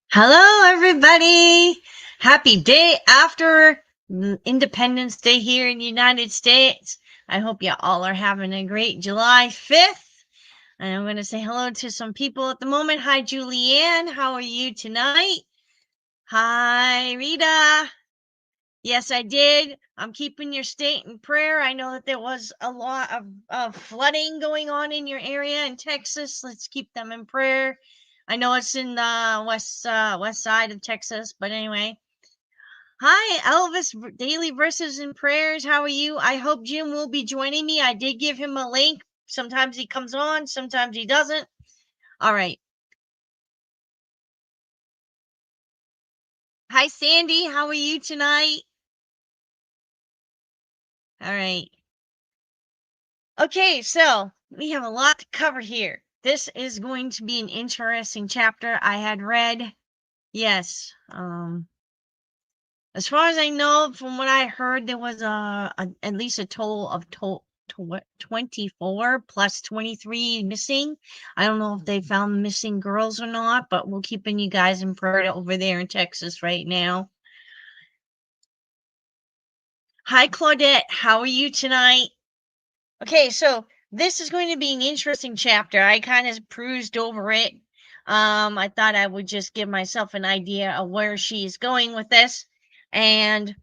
Hello, everybody. Happy day after Independence Day here in the United States. I hope you all are having a great July 5th. And I'm going to say hello to some people at the moment. Hi, Julianne. How are you tonight? Hi, Rita. Yes, I did. I'm keeping your state in prayer. I know that there was a lot of flooding going on in your area in Texas. Let's keep them in prayer. I know it's in the west side of Texas, but anyway. Hi, Elvis Daily Verses and Prayers. How are you? I hope Jim will be joining me. I did give him a link. Sometimes he comes on, sometimes he doesn't. All right. Hi, Sandy. How are you tonight? All right. Okay, so we have a lot to cover here. This is going to be an interesting chapter. I had read, yes, as far as I know, from what I heard, there was at least a total of 24 plus 23 missing. I don't know if they found missing girls or not, but we're keeping you guys in prayer over there in Texas right now. Hi, Claudette. How are you tonight? Okay, so this is going to be an interesting chapter. I kind of perused over it. I thought I would just give myself an idea of where she's going with this. And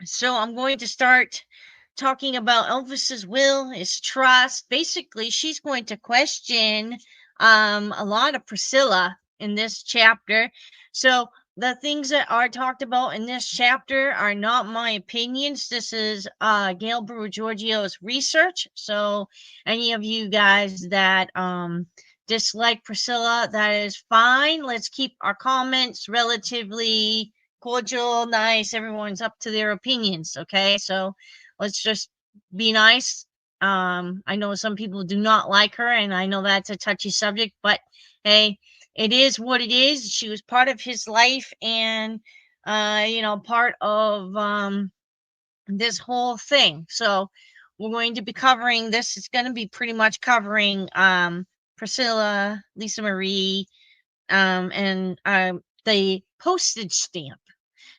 so I'm going to start talking about Elvis's will, his trust. Basically, she's going to question a lot of Priscilla in this chapter. So the things that are talked about in this chapter are not my opinions. This is Gail Brewer Giorgio's research. So any of you guys that dislike Priscilla, that is fine. Let's keep our comments relatively cordial, nice. Everyone's up to their opinions. Okay. So let's just be nice. I know some people do not like her, and I know that's a touchy subject, but hey, it is what it is. She was part of his life and, part of this whole thing. So we're going to be covering this. It's going to be pretty much covering Priscilla, Lisa Marie, and the postage stamp.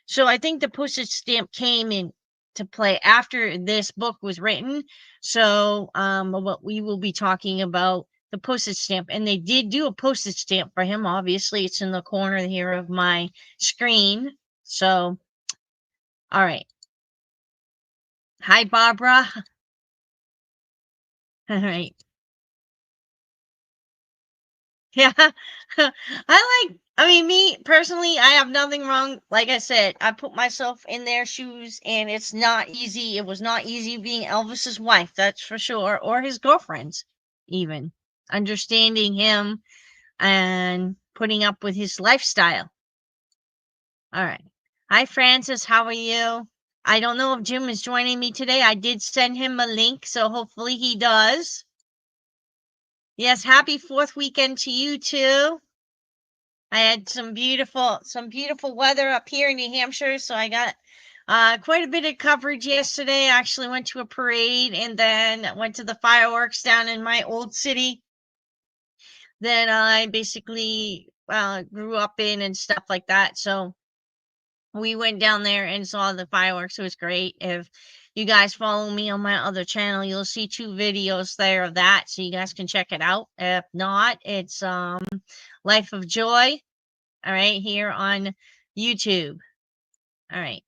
So I think the postage stamp came in to play after this book was written. So what we will be talking about the postage stamp, and they did do a postage stamp for him. Obviously, it's in the corner here of my screen. So, all right. Hi, Barbara. All right. Yeah. I mean, me personally, I have nothing wrong. Like I said, I put myself in their shoes and it's not easy. It was not easy being Elvis's wife, that's for sure, or his girlfriend's, even. Understanding him and putting up with his lifestyle. All right. Hi, Francis. How are you? I don't know if Jim is joining me today. I did send him a link, so hopefully he does. Yes, happy 4th weekend to you too. I had some beautiful weather up here in New Hampshire, so I got quite a bit of coverage yesterday. I actually went to a parade and then went to the fireworks down in my old city that I basically grew up in and stuff like that. So we went down there and saw the fireworks. It was great. If you guys follow me on my other channel, you'll see 2 videos there of that, so you guys can check it out. If not, it's Life of Joy. All right, here on YouTube. All right.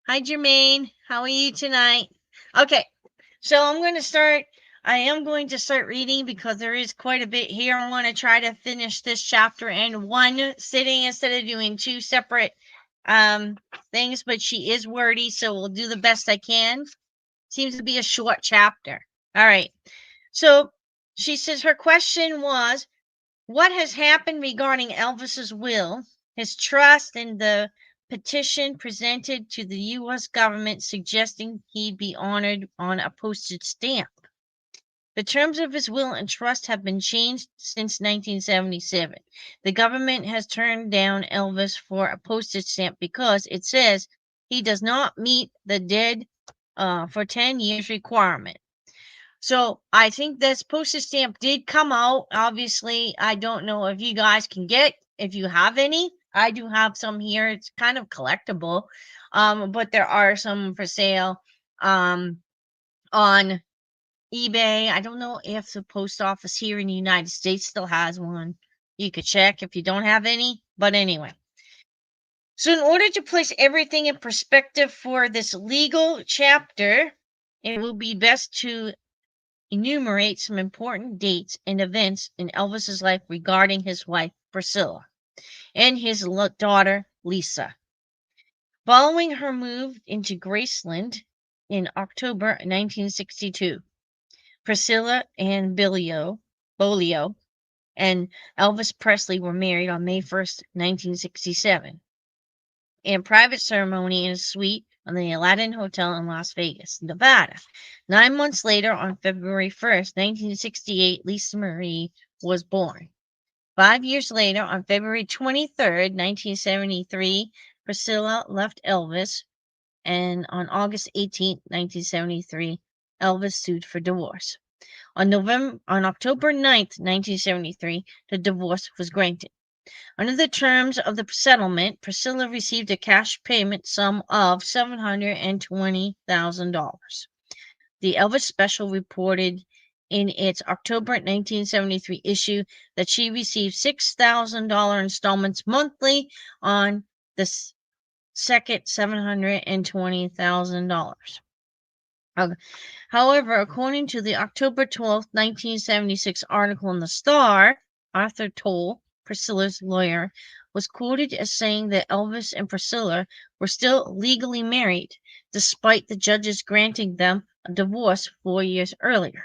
Hi, Jermaine. How are you tonight? Okay, so I am going to start reading because there is quite a bit here. I want to try to finish this chapter in one sitting instead of doing 2 separate things, but she is wordy, so we'll do the best I can. Seems to be a short chapter. All right. So she says her question was, what has happened regarding Elvis's will, his trust, and the petition presented to the U.S. government suggesting he be honored on a postage stamp? The terms of his will and trust have been changed since 1977. The government has turned down Elvis for a postage stamp because it says he does not meet the dead for 10 years requirement. So I think this postage stamp did come out. Obviously, I don't know if you guys can get, if you have any. I do have some here. It's kind of collectible. But there are some for sale on eBay. I don't know if the post office here in the United States still has one. You could check if you don't have any. But anyway. So, in order to place everything in perspective for this legal chapter, it will be best to enumerate some important dates and events in Elvis's life regarding his wife, Priscilla, and his daughter, Lisa. Following her move into Graceland in October 1962, Priscilla and Bolio and Elvis Presley were married on May 1st, 1967, in a private ceremony in a suite on the Aladdin Hotel in Las Vegas, Nevada. 9 months later, on February 1st, 1968, Lisa Marie was born. 5 years later, on February 23rd, 1973, Priscilla left Elvis, and on August 18th, 1973, Elvis sued for divorce. On October 9th, 1973, the divorce was granted. Under the terms of the settlement, Priscilla received a cash payment sum of $720,000. The Elvis Special reported in its October 1973 issue that she received $6,000 installments monthly on the second $720,000. However, according to the October 12th, 1976 article in The Star, Arthur Toll, Priscilla's lawyer, was quoted as saying that Elvis and Priscilla were still legally married, despite the judges granting them a divorce 4 years earlier.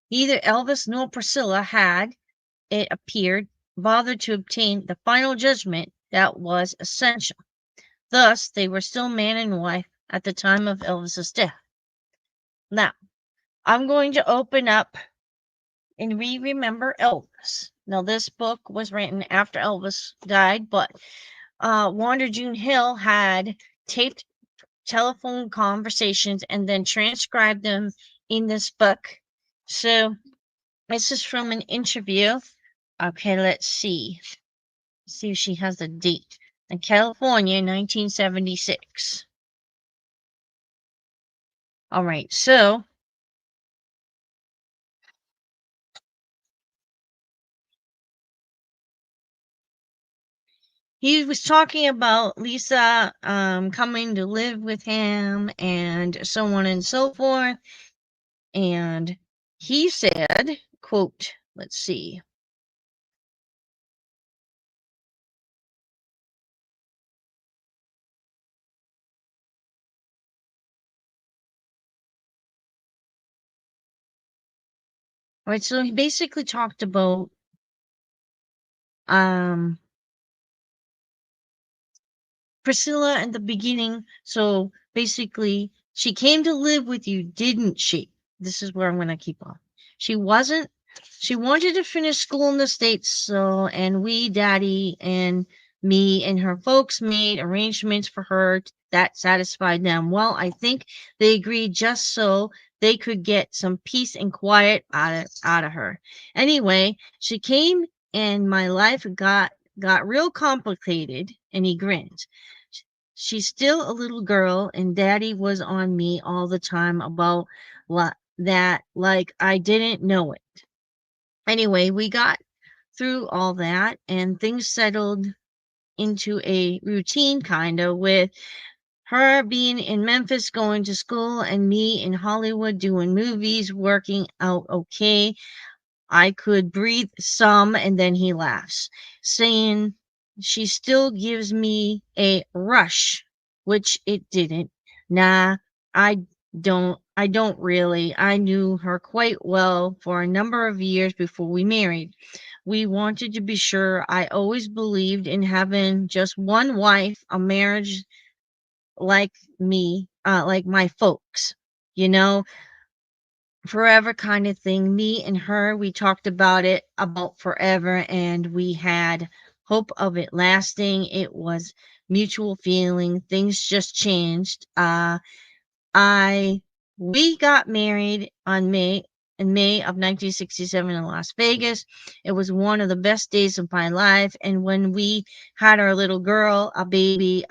Neither Elvis nor Priscilla had, it appeared, bothered to obtain the final judgment that was essential. Thus, they were still man and wife at the time of Elvis's death. Now, I'm going to open up and remember Elvis. Now, this book was written after Elvis died, but Wanda June Hill had taped telephone conversations and then transcribed them in this book. So, this is from an interview. Okay, let's see. See if she has the date. In California, 1976. All right, so he was talking about Lisa coming to live with him and so on and so forth. And he said, quote, let's see. All right, so he basically talked about Priscilla in the beginning. So basically, she came to live with you, didn't she? This is where I'm going to keep on. She wasn't. She wanted to finish school in the States, so, and we, Daddy, and me, and her folks made arrangements for her that satisfied them. Well, I think they agreed just so they could get some peace and quiet out of her. Anyway, she came, and my life got real complicated, and he grinned. She's still a little girl, and Daddy was on me all the time about that, like I didn't know it. Anyway, we got through all that, and things settled into a routine, kind of, with her being in Memphis going to school and me in Hollywood doing movies, working out okay. I could breathe some, and then he laughs, saying she still gives me a rush, which it didn't. Nah, I don't really. I knew her quite well for a number of years before we married. We wanted to be sure. I always believed in having just one wife, a marriage like like my folks, you know, forever kind of thing. Me and her, we talked about it about forever, and we had hope of it lasting. It was mutual feeling. Things just changed. I We got married in May of 1967 in Las Vegas. It was one of the best days of my life. And when we had our little girl, a baby,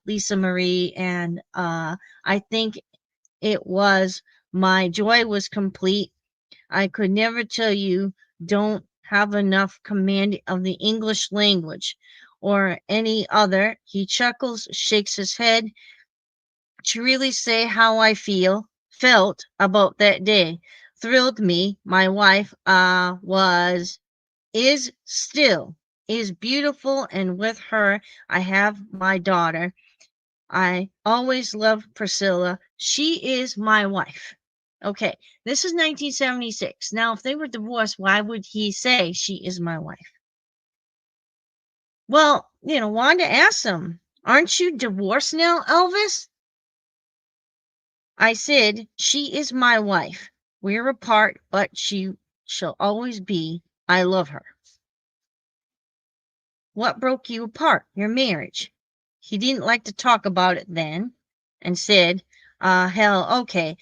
Lisa Marie, and I think it was my joy was complete. I could never tell you don't have enough command of the English language or any other. He chuckles, shakes his head to really say how I felt about that day. Thrilled me. My wife is still is beautiful, and with her I have my daughter. I always loved Priscilla. She is my wife. Okay, this is 1976. Now, if they were divorced, why would he say she is my wife? Well, Wanda asked him, "Aren't you divorced now, Elvis?" I said, "She is my wife. We're apart, but she shall always be. I love her." "What broke you apart? Your marriage." He didn't like to talk about it then and said, hell, okay.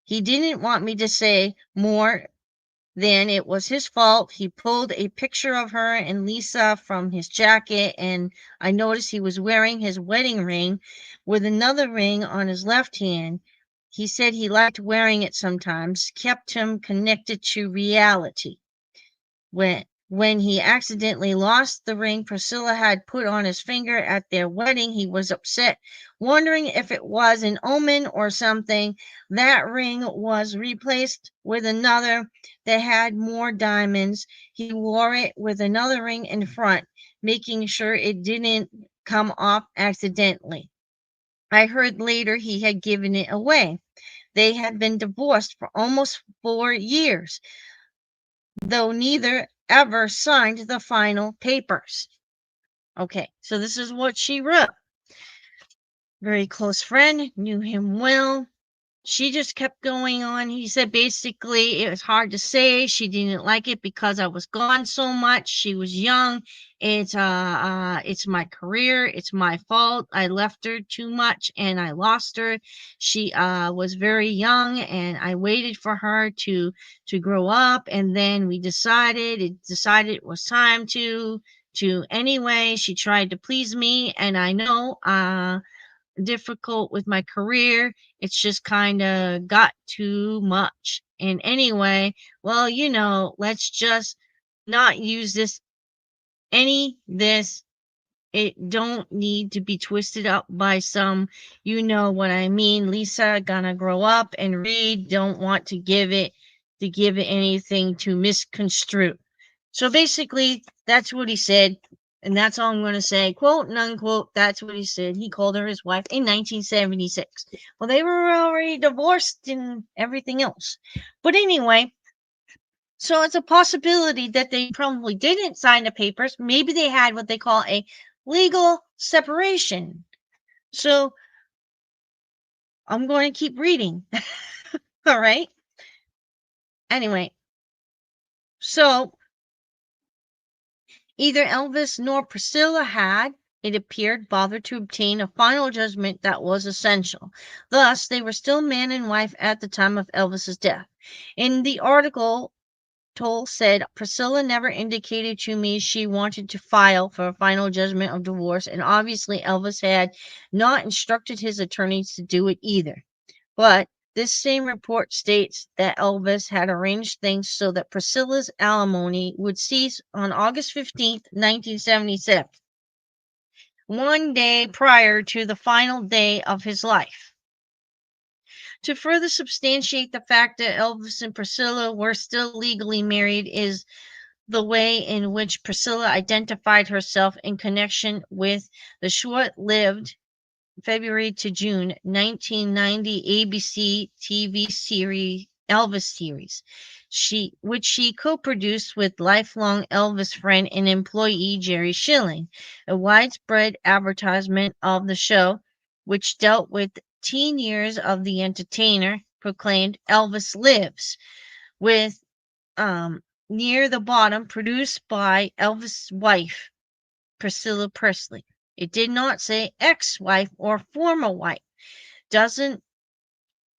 He didn't want me to say more than it was his fault. He pulled a picture of her and Lisa from his jacket, and I noticed he was wearing his wedding ring with another ring on his left hand. He said he liked wearing it sometimes, kept him connected to reality. When he accidentally lost the ring Priscilla had put on his finger at their wedding, he was upset, wondering if it was an omen or something. That ring was replaced with another that had more diamonds. He wore it with another ring in front, making sure it didn't come off accidentally. I heard later he had given it away. They had been divorced for almost 4 years, though neither ever signed the final papers. Okay, so this is what she wrote. Very close friend, knew him well. She just kept going on. He said basically it was hard to say. She didn't like it because I was gone so much. She was young. It's my career. It's my fault. I left her too much and I lost her. She was very young and I waited for her to grow up, and then we decided it was time to anyway. She tried to please me, and I know difficult with my career. It's just kind of got too much. And anyway, well, let's just not use this. It don't need to be twisted up by some, you know what I mean. Lisa gonna grow up and read. Don't want to give it anything to misconstrue. So basically, that's what he said. And that's all I'm going to say. Quote and unquote, that's what he said. He called her his wife in 1976. Well, they were already divorced and everything else. But anyway, so it's a possibility that they probably didn't sign the papers. Maybe they had what they call a legal separation. So I'm going to keep reading. All right. Anyway, so either Elvis nor Priscilla had, it appeared, bothered to obtain a final judgment that was essential. Thus, they were still man and wife at the time of Elvis's death. In the article, Toll said, "Priscilla never indicated to me she wanted to file for a final judgment of divorce, and obviously Elvis had not instructed his attorneys to do it either. But this same report states that Elvis had arranged things so that Priscilla's alimony would cease on August 15th, 1977, one day prior to the final day of his life. To further substantiate the fact that Elvis and Priscilla were still legally married is the way in which Priscilla identified herself in connection with the short-lived February to June 1990 ABC TV series Elvis series, which she co-produced with lifelong Elvis friend and employee Jerry Schilling. A widespread advertisement of the show, which dealt with teen years of the entertainer, proclaimed "Elvis Lives," with near the bottom produced by Elvis' wife, Priscilla Presley. It did not say ex-wife or former wife. Doesn't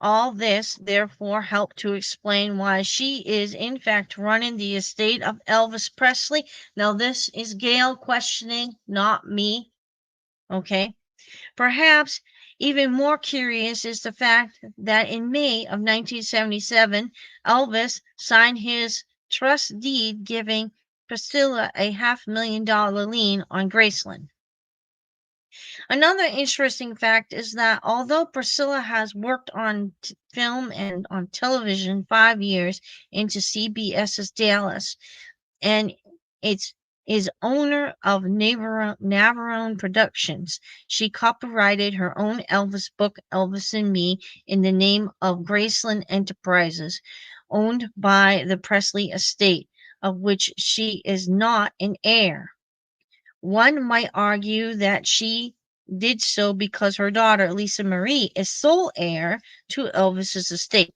All this, therefore, helped to explain why she is, in fact, running the estate of Elvis Presley. Now, this is Gail questioning, not me. Okay. Perhaps even more curious is the fact that in May of 1977, Elvis signed his trust deed giving Priscilla a $500,000 lien on Graceland. Another interesting fact is that although Priscilla has worked on film and on television 5 years into CBS's Dallas, and it's is owner of Navarone Productions. She copyrighted her own Elvis book, Elvis and Me, in the name of Graceland Enterprises, owned by the Presley estate, of which she is not an heir. One might argue that she did so because her daughter, Lisa Marie, is sole heir to Elvis's estate.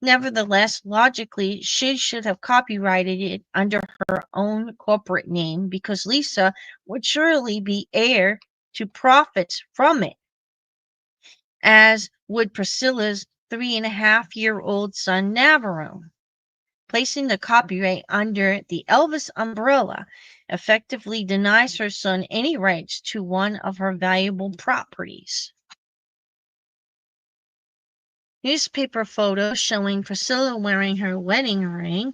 Nevertheless, logically, she should have copyrighted it under her own corporate name because Lisa would surely be heir to profits from it, as would Priscilla's 3.5-year-old son, Navarone. Placing the copyright under the Elvis umbrella effectively denies her son any rights to one of her valuable properties. Newspaper photos showing Priscilla wearing her wedding ring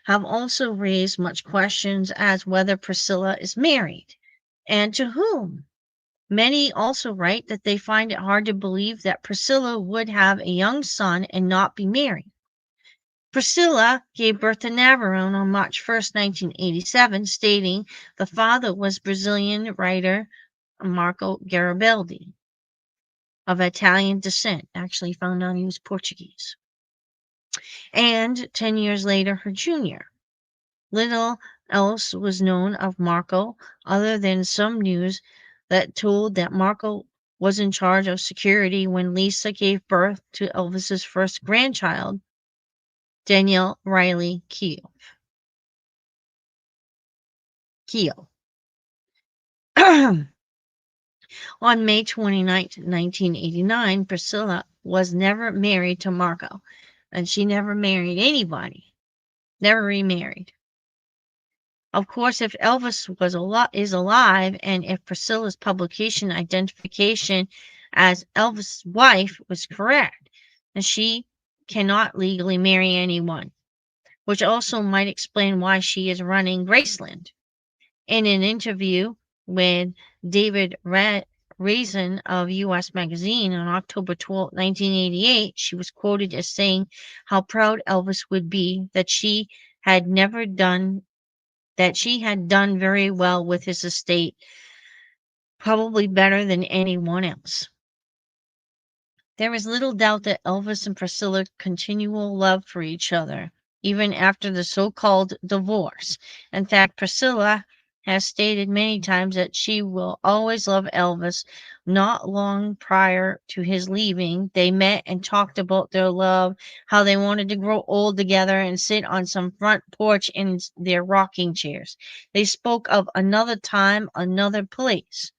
have also raised much questions as whether Priscilla is married and to whom. Many also write that they find it hard to believe that Priscilla would have a young son and not be married. Priscilla gave birth to Navarone on March 1st, 1987, stating the father was Brazilian writer Marco Garibaldi, of Italian descent. Actually found out he was Portuguese. And 10 years later, her junior. Little else was known of Marco other than some news that told that Marco was in charge of security when Lisa gave birth to Elvis's first grandchild, Danielle Riley Keel. On May 29, 1989, Priscilla was never married to Marco, and she never married anybody, never remarried. Of course, if Elvis is alive, and if Priscilla's publication identification as Elvis' wife was correct, then she cannot legally marry anyone, which also might explain why she is running Graceland. In an interview with David Raisin of U.S. Magazine on October 12, 1988, she was quoted as saying how proud Elvis would be that she had done very well with his estate, probably better than anyone else. There is little doubt that Elvis and Priscilla continual love for each other, even after the so-called divorce. In fact, Priscilla has stated many times that she will always love Elvis. Not long prior to his leaving, they met and talked about their love, how they wanted to grow old together and sit on some front porch in their rocking chairs. They spoke of another time, another place.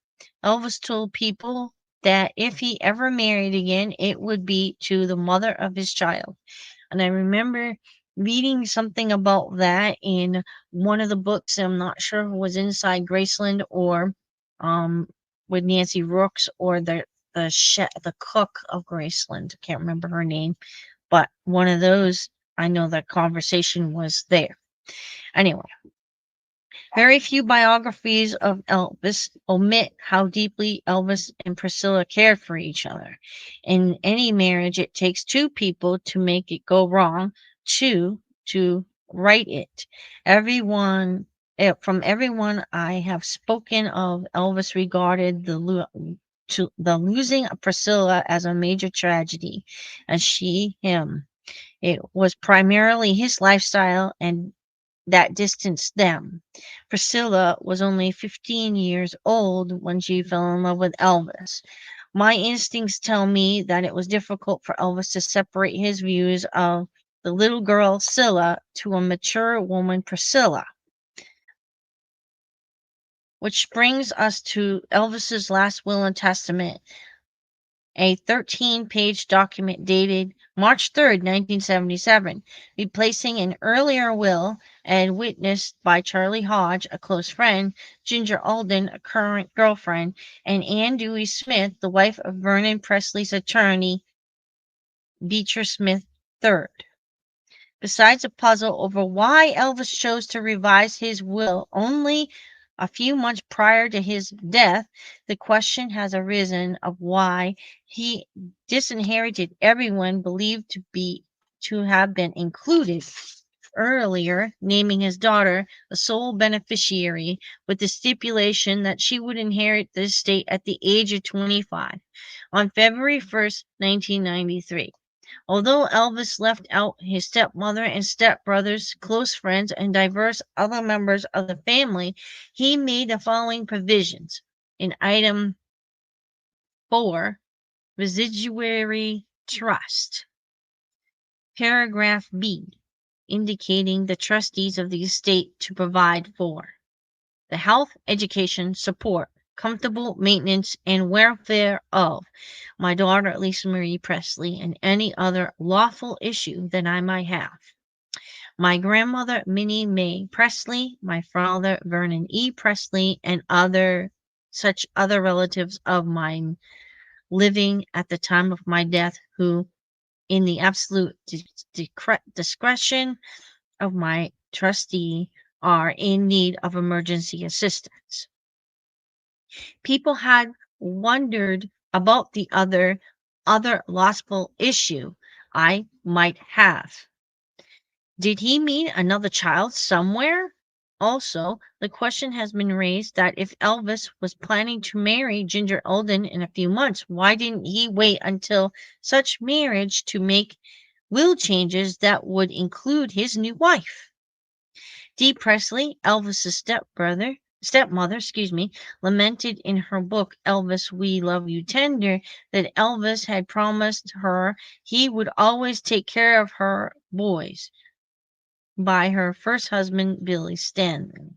Elvis told people that if he ever married again, it would be to the mother of his child. And I remember reading something about that in one of the books. I'm not sure if it was Inside Graceland or with Nancy Rooks or the cook of Graceland. I can't remember her name, but one of those. I know that conversation was there. Anyway, very few biographies of Elvis omit how deeply Elvis and Priscilla cared for each other. In any marriage, it takes two people to make it go wrong, two to right it. From everyone I have spoken of, Elvis regarded the losing of Priscilla as a major tragedy, and him. It was primarily his lifestyle and that distanced them. Priscilla was only 15 years old when she fell in love with Elvis. My instincts tell me that it was difficult for Elvis to separate his views of the little girl Scylla to a mature woman Priscilla. Which brings us to Elvis's last will and testament. a 13-page document dated March 3rd, 1977, replacing an earlier will and witnessed by Charlie Hodge, a close friend, Ginger Alden, a current girlfriend, and Ann Dewey Smith, the wife of Vernon Presley's attorney, Beecher Smith III. Besides a puzzle over why Elvis chose to revise his will only a few months prior to his death, the question has arisen of why he disinherited everyone believed to have been included earlier, naming his daughter the sole beneficiary with the stipulation that she would inherit the estate at the age of 25 on February 1st, 1993. Although Elvis left out his stepmother and stepbrothers, close friends, and diverse other members of the family, he made the following provisions. In item 4, residuary trust. Paragraph B, indicating the trustees of the estate to provide for the health, education, support, comfortable maintenance, and welfare of my daughter Lisa Marie Presley and any other lawful issue that I might have. My grandmother Minnie Mae Presley, my father Vernon E. Presley, and such other relatives of mine living at the time of my death who, in the absolute discretion of my trustee, are in need of emergency assistance. People had wondered about the other lawful issue I might have. Did he mean another child somewhere? Also, the question has been raised that if Elvis was planning to marry Ginger Alden in a few months, why didn't he wait until such marriage to make will changes that would include his new wife? Dee Presley, Elvis's stepmother, lamented in her book Elvis, We Love You Tender that Elvis had promised her he would always take care of her boys by her first husband, Billy Stanley,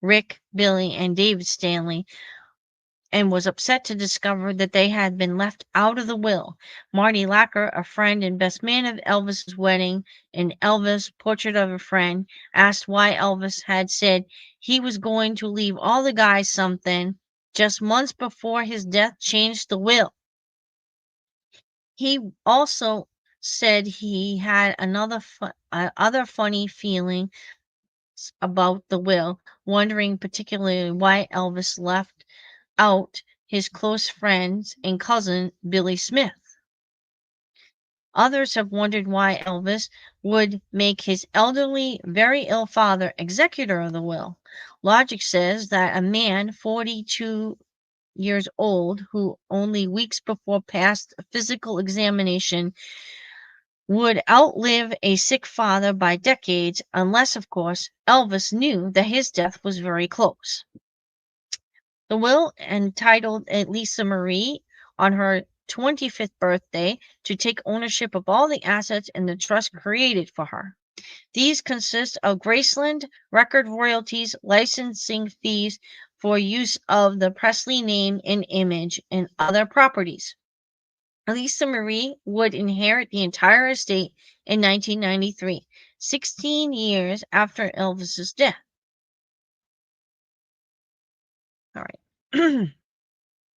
Rick, Billy, and David Stanley, and was upset to discover that they had been left out of the will. Marty Lacker, a friend and best man of Elvis's wedding, in Elvis, Portrait of a Friend, asked why Elvis had said he was going to leave all the guys something just months before his death changed the will. He also said he had other funny feeling about the will, wondering particularly why Elvis left out his close friends and cousin Billy Smith. Others have wondered why Elvis would make his elderly, very ill father executor of the will. Logic says that a man 42 years old who only weeks before passed a physical examination would outlive a sick father by decades, unless, of course, Elvis knew that his death was very close. The will entitled Lisa Marie on her 25th birthday to take ownership of all the assets in the trust created for her. These consist of Graceland, record royalties, licensing fees for use of the Presley name and image, and other properties. Lisa Marie would inherit the entire estate in 1993, 16 years after Elvis's death. All right.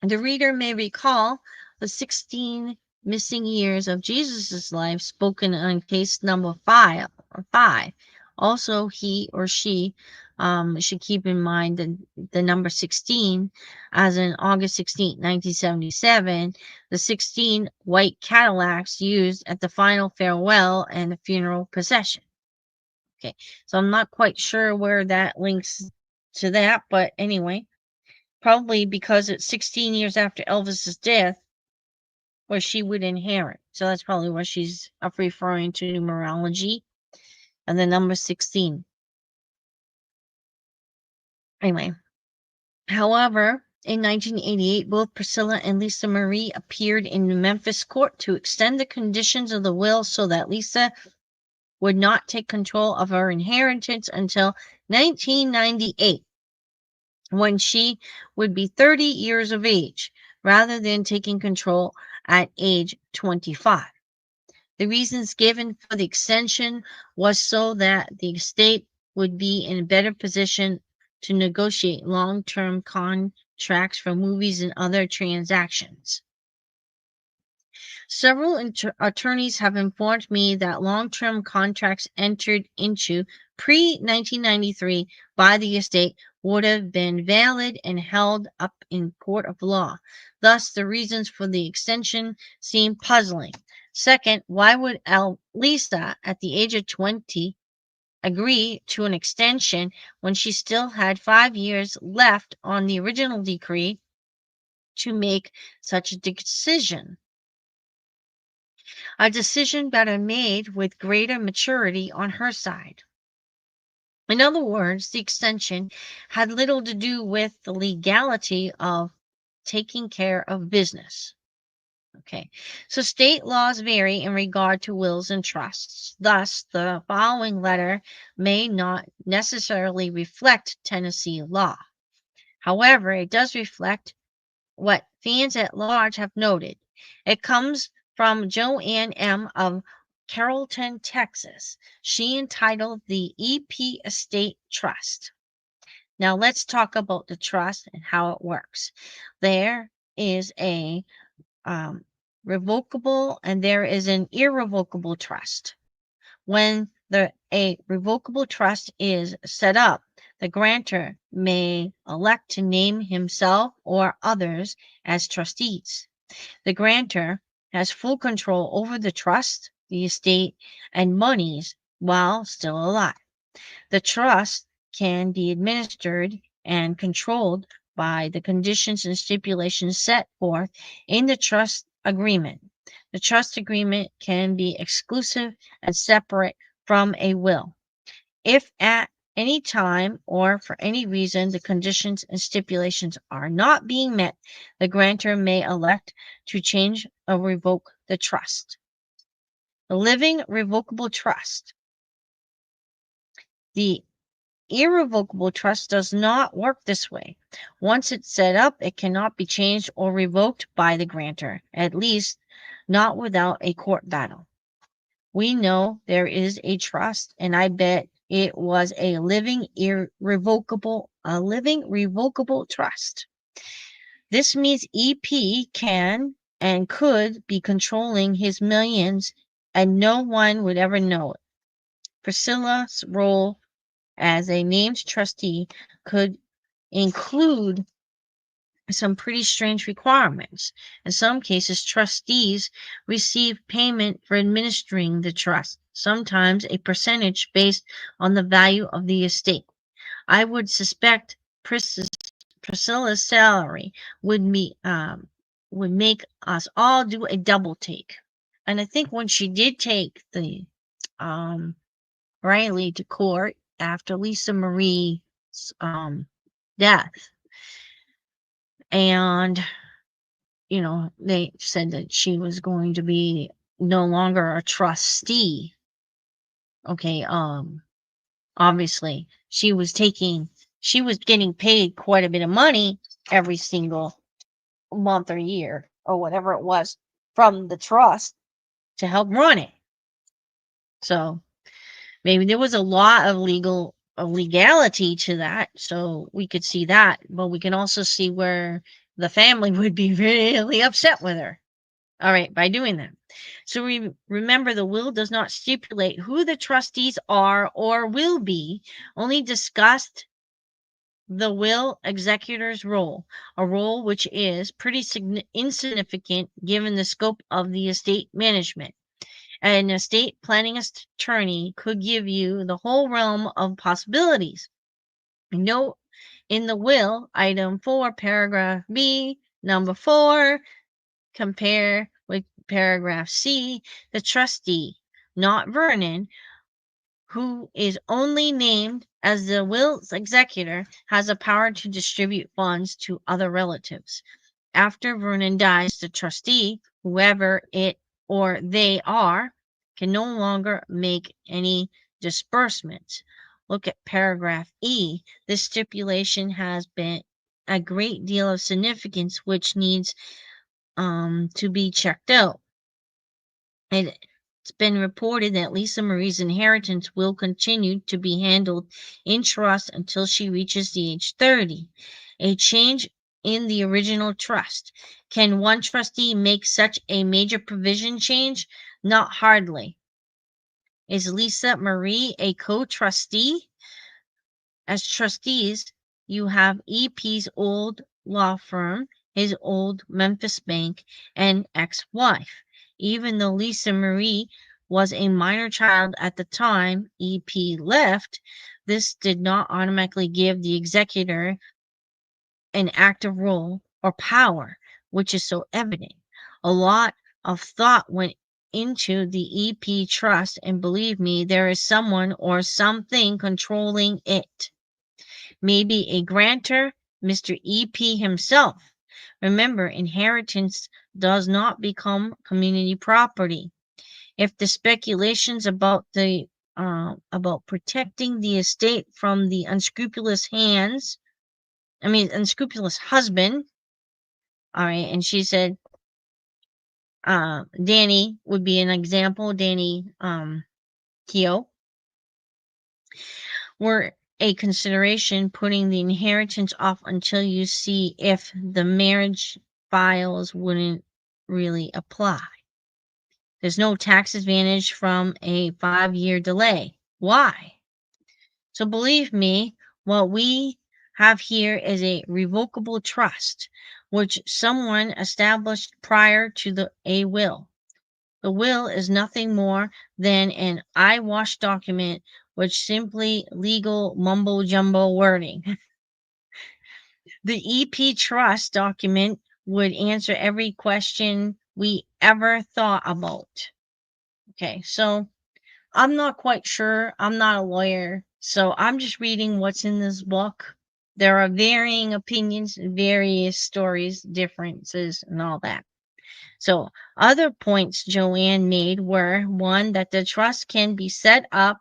The reader may recall the 16 missing years of Jesus' life spoken on case number 5. Also, he or she should keep in mind the number 16, as in August 16, 1977, the 16 white Cadillacs used at the final farewell and the funeral procession. Okay, so I'm not quite sure where that links to that, but anyway. Probably because it's 16 years after Elvis's death, where she would inherit. So that's probably what she's referring to numerology and the number 16. Anyway, however, in 1988, both Priscilla and Lisa Marie appeared in the Memphis court to extend the conditions of the will so that Lisa would not take control of her inheritance until 1998. When she would be 30 years of age, rather than taking control at age 25. The reasons given for the extension was so that the estate would be in a better position to negotiate long-term contracts for movies and other transactions. Several attorneys have informed me that long-term contracts entered into pre-1993 by the estate would have been valid and held up in court of law. Thus, the reasons for the extension seem puzzling. Second, why would Lisa, at the age of 20, agree to an extension when she still had 5 years left on the original decree to make such a decision? A decision better made with greater maturity on her side. In other words, the extension had little to do with the legality of taking care of business. Okay, so state laws vary in regard to wills and trusts. Thus, the following letter may not necessarily reflect Tennessee law. However, it does reflect what fans at large have noted. It comes from Joanne M. of Carrollton, Texas. She entitled the EP Estate Trust. Now let's talk about the trust and how it works. There is a revocable and there is an irrevocable trust. When a revocable trust is set up, the grantor may elect to name himself or others as trustees. The grantor has full control over the trust, the estate, and monies while still alive. The trust can be administered and controlled by the conditions and stipulations set forth in the trust agreement. The trust agreement can be exclusive and separate from a will. If at any time or for any reason the conditions and stipulations are not being met, the grantor may elect to change or revoke the trust. The living revocable trust. The irrevocable trust does not work this way. Once it's set up, it cannot be changed or revoked by the grantor, at least not without a court battle. We know there is a trust, and I bet it was a living revocable trust. This means EP can and could be controlling his millions, and no one would ever know it. Priscilla's role as a named trustee could include some pretty strange requirements. In some cases, trustees receive payment for administering the trust, sometimes a percentage based on the value of the estate. I would suspect Priscilla's salary would make us all do a double take. And I think when she did take the Riley to court after Lisa Marie's death, and they said that she was going to be no longer a trustee. Okay, obviously she was getting paid quite a bit of money every single month or year or whatever it was from the trust to help run it. So maybe there was a lot of legality to that, so we could see that, but we can also see where the family would be really upset with her. All right, by doing that. So remember, the will does not stipulate who the trustees are or will be, only discussed the will executor's role, a role which is pretty insignificant given the scope of the estate management. An estate planning attorney could give you the whole realm of possibilities. Note in the will, item 4, paragraph B, number 4, compare with paragraph C, the trustee, not Vernon, who is only named as the will's executor, has a power to distribute funds to other relatives. After Vernon dies, the trustee, whoever it or they are, can no longer make any disbursements. Look at paragraph E. This stipulation has been a great deal of significance, which needs to be checked out. It's been reported that Lisa Marie's inheritance will continue to be handled in trust until she reaches the age 30. A change in the original trust. Can one trustee make such a major provision change? Not hardly. Is Lisa Marie a co-trustee? As trustees, you have EP's old law firm, his old Memphis bank, and ex-wife. Even though Lisa Marie was a minor child at the time EP left, this did not automatically give the executor an active role or power, which is so evident. A lot of thought went into the EP trust, and believe me, there is someone or something controlling it. Maybe a grantor, Mr. EP himself. Remember, inheritance does not become community property. If the speculations about about protecting the estate from the unscrupulous unscrupulous husband, all right, and she said, Danny would be an example, Danny Keogh, were a consideration, putting the inheritance off until you see if the marriage files wouldn't really apply. There's no tax advantage from a 5-year delay. Why? So believe me, what we have here is a revocable trust, which someone established prior to a will. The will is nothing more than an eyewash document, which simply legal mumbo jumbo wording. The EP trust document would answer every question we ever thought about. Okay, so I'm not quite sure. I'm not a lawyer, so I'm just reading what's in this book. There are varying opinions, various stories, differences, and all that. So, other points Joanne made were one, that the trust can be set up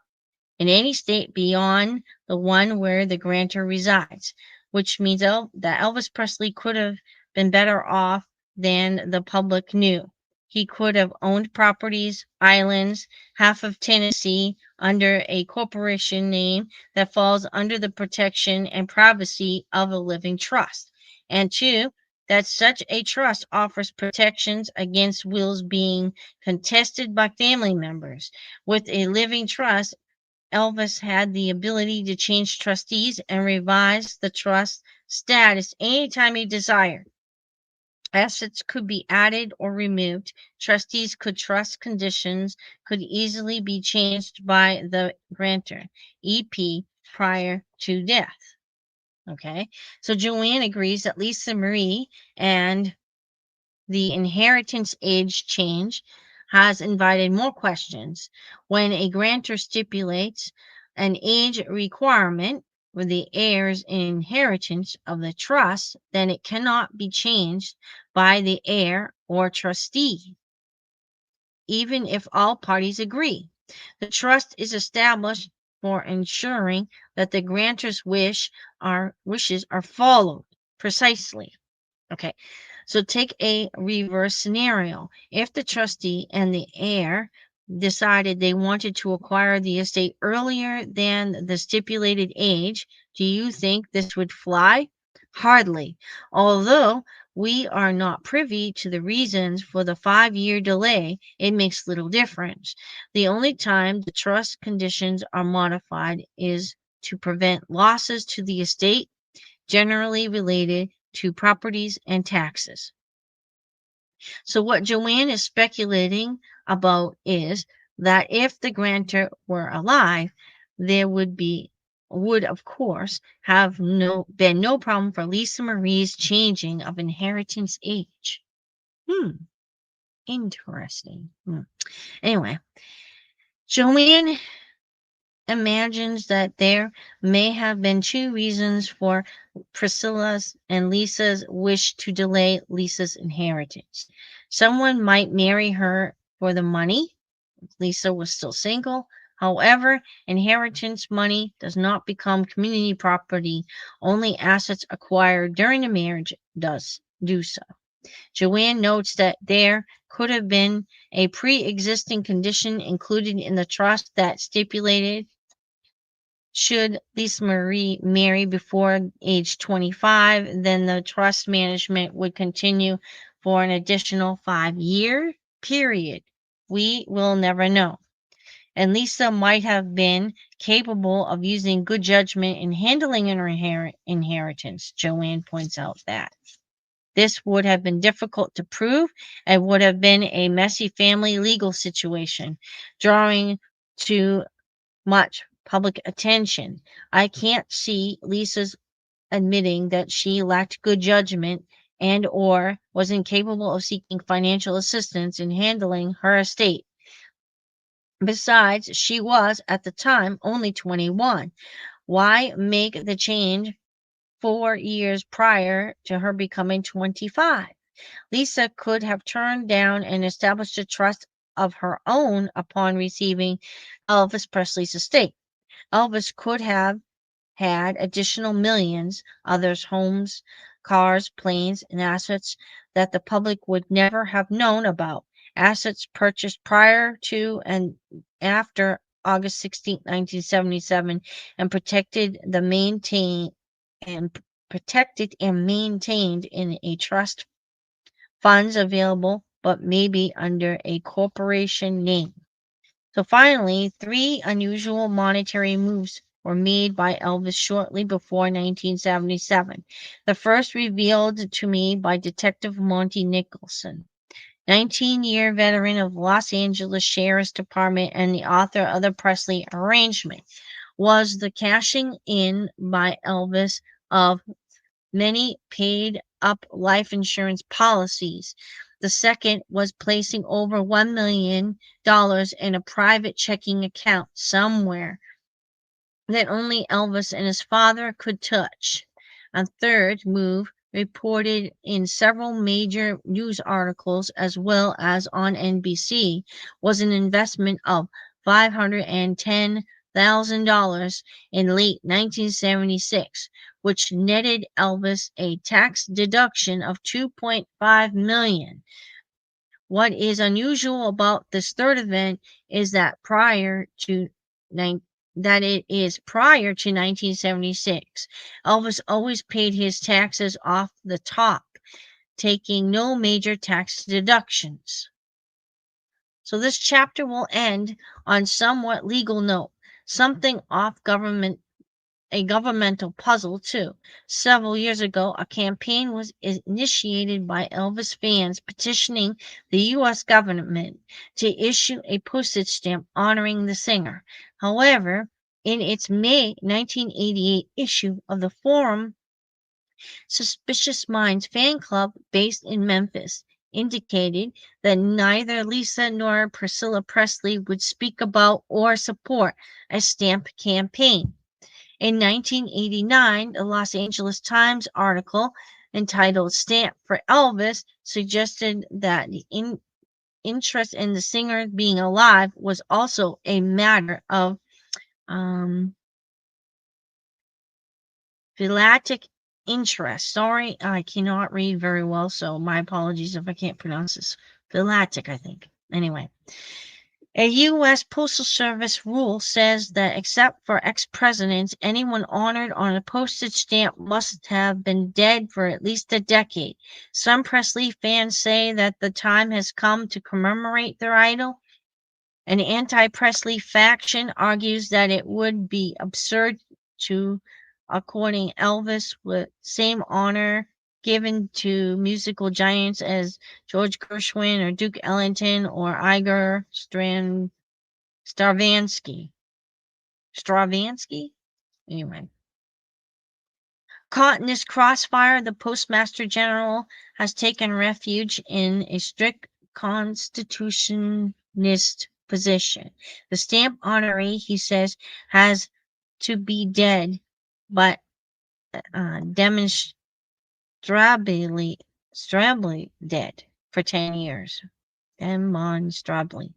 in any state beyond the one where the grantor resides, which means that Elvis Presley could have been better off than the public knew. He could have owned properties, islands, half of Tennessee under a corporation name that falls under the protection and privacy of a living trust. And two, that such a trust offers protections against wills being contested by family members. With a living trust, Elvis had the ability to change trustees and revise the trust status anytime he desired. Assets could be added or removed. Trustees could trust conditions could easily be changed by the grantor, EP, prior to death. Okay, so Joanne agrees that Lisa Marie and the inheritance age change has invited more questions. When a grantor stipulates an age requirement for the heirs in inheritance of the trust, then it cannot be changed by the heir or trustee, even if all parties agree. The trust is established for ensuring that the grantor's wishes are followed precisely. Okay, so take a reverse scenario. If the trustee and the heir decided they wanted to acquire the estate earlier than the stipulated age, do you think this would fly? Hardly. Although we are not privy to the reasons for the 5-year delay, it makes little difference. The only time the trust conditions are modified is to prevent losses to the estate, generally related to properties and taxes. So what Joanne is speculating about is that if the grantor were alive, there would of course have been no problem for Lisa Marie's changing of inheritance age. Interesting. Anyway, Joanne imagines that there may have been 2 reasons for Priscilla's and Lisa's wish to delay Lisa's inheritance. Someone might marry her for the money. Lisa was still single. However, inheritance money does not become community property. Only assets acquired during the marriage do so. Joanne notes that there could have been a pre-existing condition included in the trust that stipulated should Lisa Marie marry before age 25, then the trust management would continue for an additional 5-year period. We will never know. And Lisa might have been capable of using good judgment in handling an inheritance. Joanne points out that. This would have been difficult to prove and would have been a messy family legal situation, drawing too much public attention. I can't see Lisa's admitting that she lacked good judgment and or was incapable of seeking financial assistance in handling her estate. Besides, she was at the time only 21. Why make the change 4 years prior to her becoming 25? Lisa could have turned down and established a trust of her own upon receiving Elvis Presley's estate. Elvis could have had additional millions, others homes, cars, planes, and assets that the public would never have known about. Assets purchased prior to and after August 16, 1977, and protected and maintained in a trust, funds available, but maybe under a corporation name. So finally, 3 unusual monetary moves were made by Elvis shortly before 1977. The first revealed to me by Detective Monty Nicholson, 19-year veteran of Los Angeles Sheriff's Department and the author of the Presley Arrangement, was the cashing in by Elvis of many paid up life insurance policies. The second was placing over $1 million in a private checking account somewhere that only Elvis and his father could touch. A third move, reported in several major news articles as well as on NBC, was an investment of $510,000 in late 1976, which netted Elvis a tax deduction of $2.5 million. What is unusual about this third event is that it is prior to 1976. Elvis always paid his taxes off the top, taking no major tax deductions. So this chapter will end on somewhat legal note, something off a governmental puzzle too. Several years ago, a campaign was initiated by Elvis fans petitioning the U.S. government to issue a postage stamp honoring the singer. However, in its May 1988 issue of the Forum, Suspicious Minds fan club based in Memphis indicated that neither Lisa nor Priscilla Presley would speak about or support a stamp campaign. In 1989, the Los Angeles Times article entitled Stamp for Elvis suggested that the interest in the singer being alive was also a matter of philatelic interest. Sorry, I cannot read very well, so my apologies if I can't pronounce this. Philatelic, I think. Anyway. A U.S. Postal Service rule says that except for ex-presidents, anyone honored on a postage stamp must have been dead for at least a decade. Some Presley fans say that the time has come to commemorate their idol. An anti-Presley faction argues that it would be absurd to according Elvis with same honor given to musical giants as George Gershwin or Duke Ellington or Igor Stravinsky. Anyway. Caught in this crossfire, the Postmaster General has taken refuge in a strict constitutionalist position. The stamp honoree, he says, has to be dead, but demonstrably dead for 10 years. Demonstrably.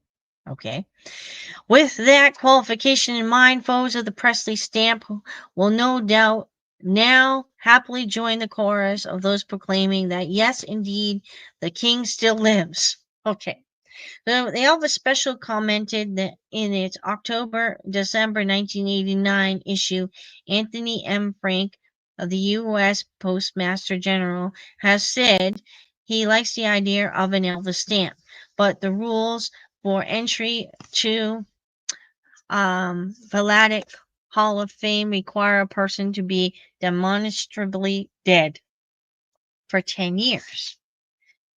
Okay. With that qualification in mind, foes of the Presley stamp will no doubt now happily join the chorus of those proclaiming that, yes, indeed, the king still lives. Okay. The Elvis special commented that in its October-December 1989 issue, Anthony M. Frank of the U.S. Postmaster General has said he likes the idea of an Elvis stamp, but the rules for entry to Philatelic Hall of Fame require a person to be demonstrably dead for 10 years.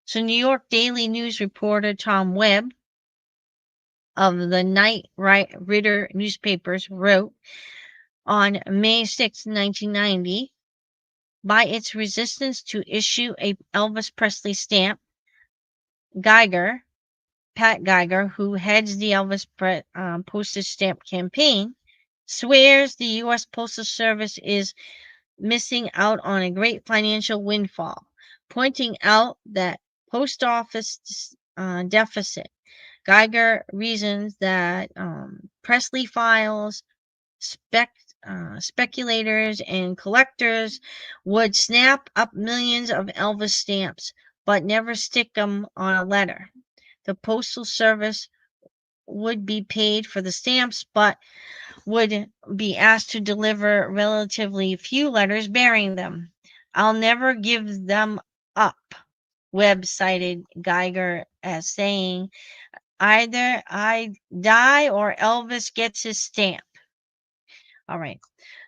So New York Daily News reporter Tom Webb of the Knight Ridder newspapers wrote on May 6, 1990, by its resistance to issue a Elvis Presley stamp, Pat Geiger, who heads the Elvis postage stamp campaign, swears the U.S. Postal Service is missing out on a great financial windfall, pointing out that post office deficit. Geiger reasons that Presley files, speculators, and collectors would snap up millions of Elvis stamps, but never stick them on a letter. The Postal Service would be paid for the stamps, but would be asked to deliver relatively few letters bearing them. I'll never give them up, Webb cited Geiger as saying, either I die or Elvis gets his stamp. All right.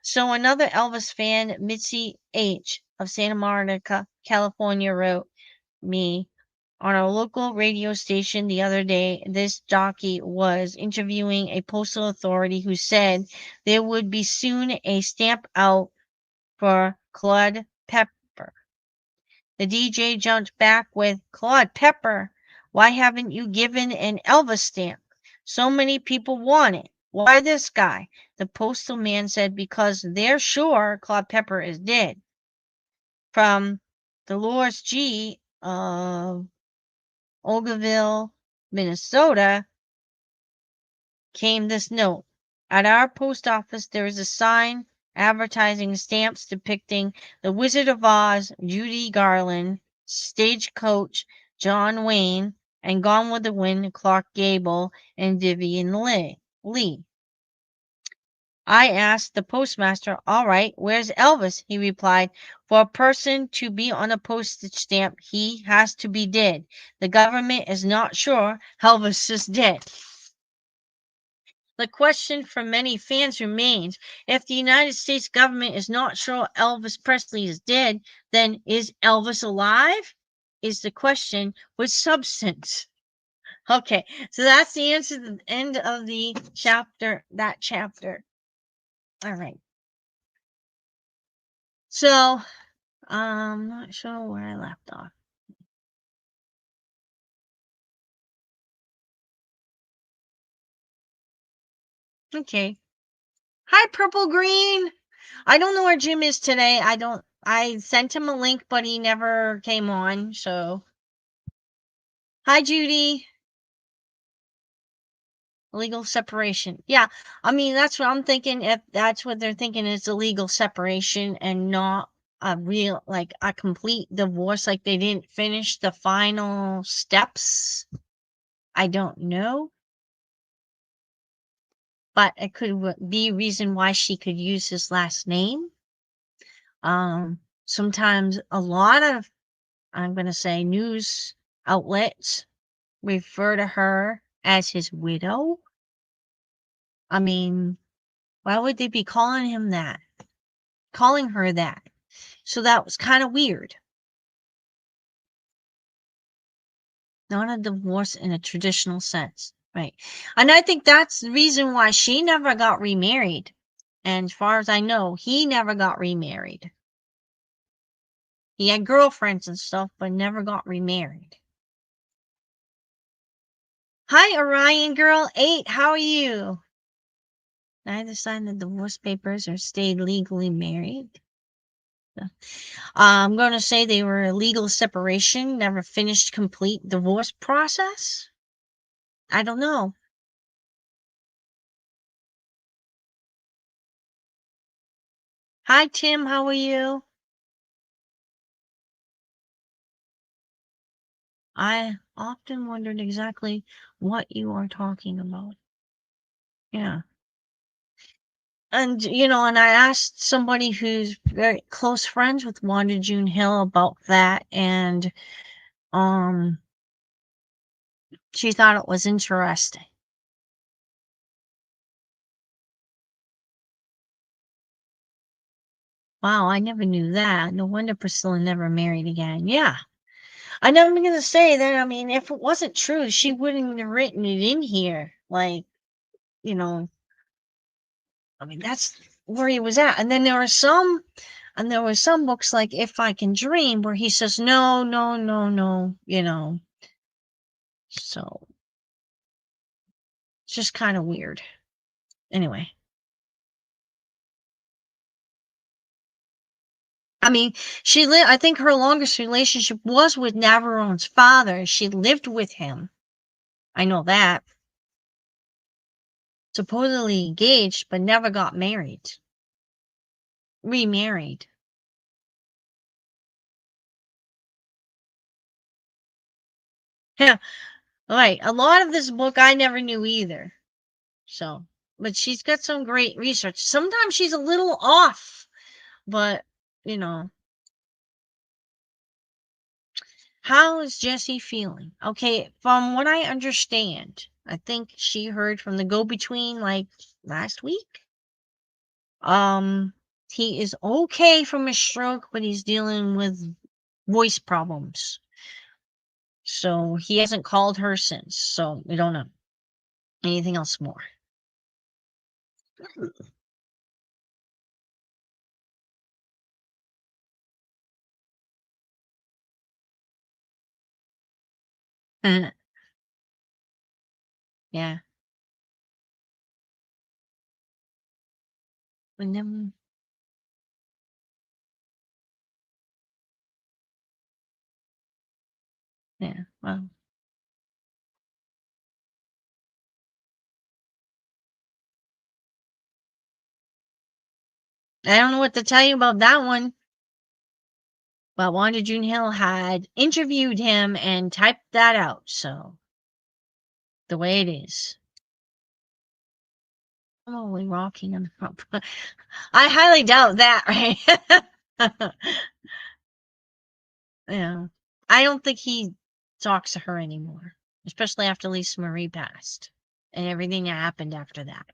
So another Elvis fan, Mitzi H. of Santa Monica, California, wrote me on a local radio station the other day. This jockey was interviewing a postal authority who said there would be soon a stamp out for Claude Pepper. The DJ jumped back with, Claude Pepper, why haven't you given an Elvis stamp? So many people want it. Why this guy? The postal man said, because they're sure Claude Pepper is dead. From Dolores G. of Oakville, Minnesota, came this note. At our post office, there is a sign advertising stamps depicting the Wizard of Oz, Judy Garland, Stagecoach, John Wayne, and Gone with the Wind, Clark Gable, and Vivian Lee. I asked the postmaster, all right, where's Elvis? He replied, for a person to be on a postage stamp, he has to be dead. The government is not sure Elvis is dead. The question for many fans remains, if the United States government is not sure Elvis Presley is dead, then is Elvis alive? Is the question with substance. Okay, so that's the answer to the end of the chapter, that chapter. All right. So, I'm not sure where I left off. Okay. Hi, Purple Green. I don't know where Jim is today. I sent him a link, but he never came on, so. Hi, Judy. Legal separation. Yeah, I mean, that's what I'm thinking. If that's what they're thinking is a legal separation and not a real, like a complete divorce, like they didn't finish the final steps. I don't know. But it could be a reason why she could use his last name. Sometimes a lot of, I'm going to say, news outlets refer to her as his widow. I mean, why would they be calling her that? So that was kind of weird. Not a divorce in a traditional sense, right? And I think that's the reason why she never got remarried. And as far as I know, he never got remarried. He had girlfriends and stuff, but never got remarried. Hi, Orion Girl 8. How are you? Neither signed the divorce papers or stayed legally married. I'm going to say they were a legal separation, never finished complete divorce process. I don't know. Hi, Tim. How are you? I often wondered exactly what you are talking about. Yeah. And, and I asked somebody who's very close friends with Wanda June Hill about that, and um, she thought it was interesting. Wow, I never knew that. No wonder Priscilla never married again. Yeah. I know I'm gonna say that. I mean, if it wasn't true, she wouldn't have written it in here. Like, you know, I mean, that's where he was at. And there were some books like If I Can Dream where he says, no, no, no, no. So it's just kind of weird. Anyway, I mean, I think her longest relationship was with Navarrone's father. She lived with him. I know that. Supposedly engaged, but never got married. Remarried. Yeah, right. A lot of this book I never knew either. So, but she's got some great research. Sometimes she's a little off, but you know, how is Jessie feeling? Okay, from what I understand, I think she heard from the go-between like last week. Um, he is okay from his stroke, but he's dealing with voice problems. So he hasn't called her since. So we don't know anything else more. Yeah. And then, yeah. Well, I don't know what to tell you about that one. But Wanda June Hill had interviewed him and typed that out. So the way it is. I'm only rocking him. I highly doubt that, right? Yeah. I don't think he talks to her anymore, especially after Lisa Marie passed and everything that happened after that.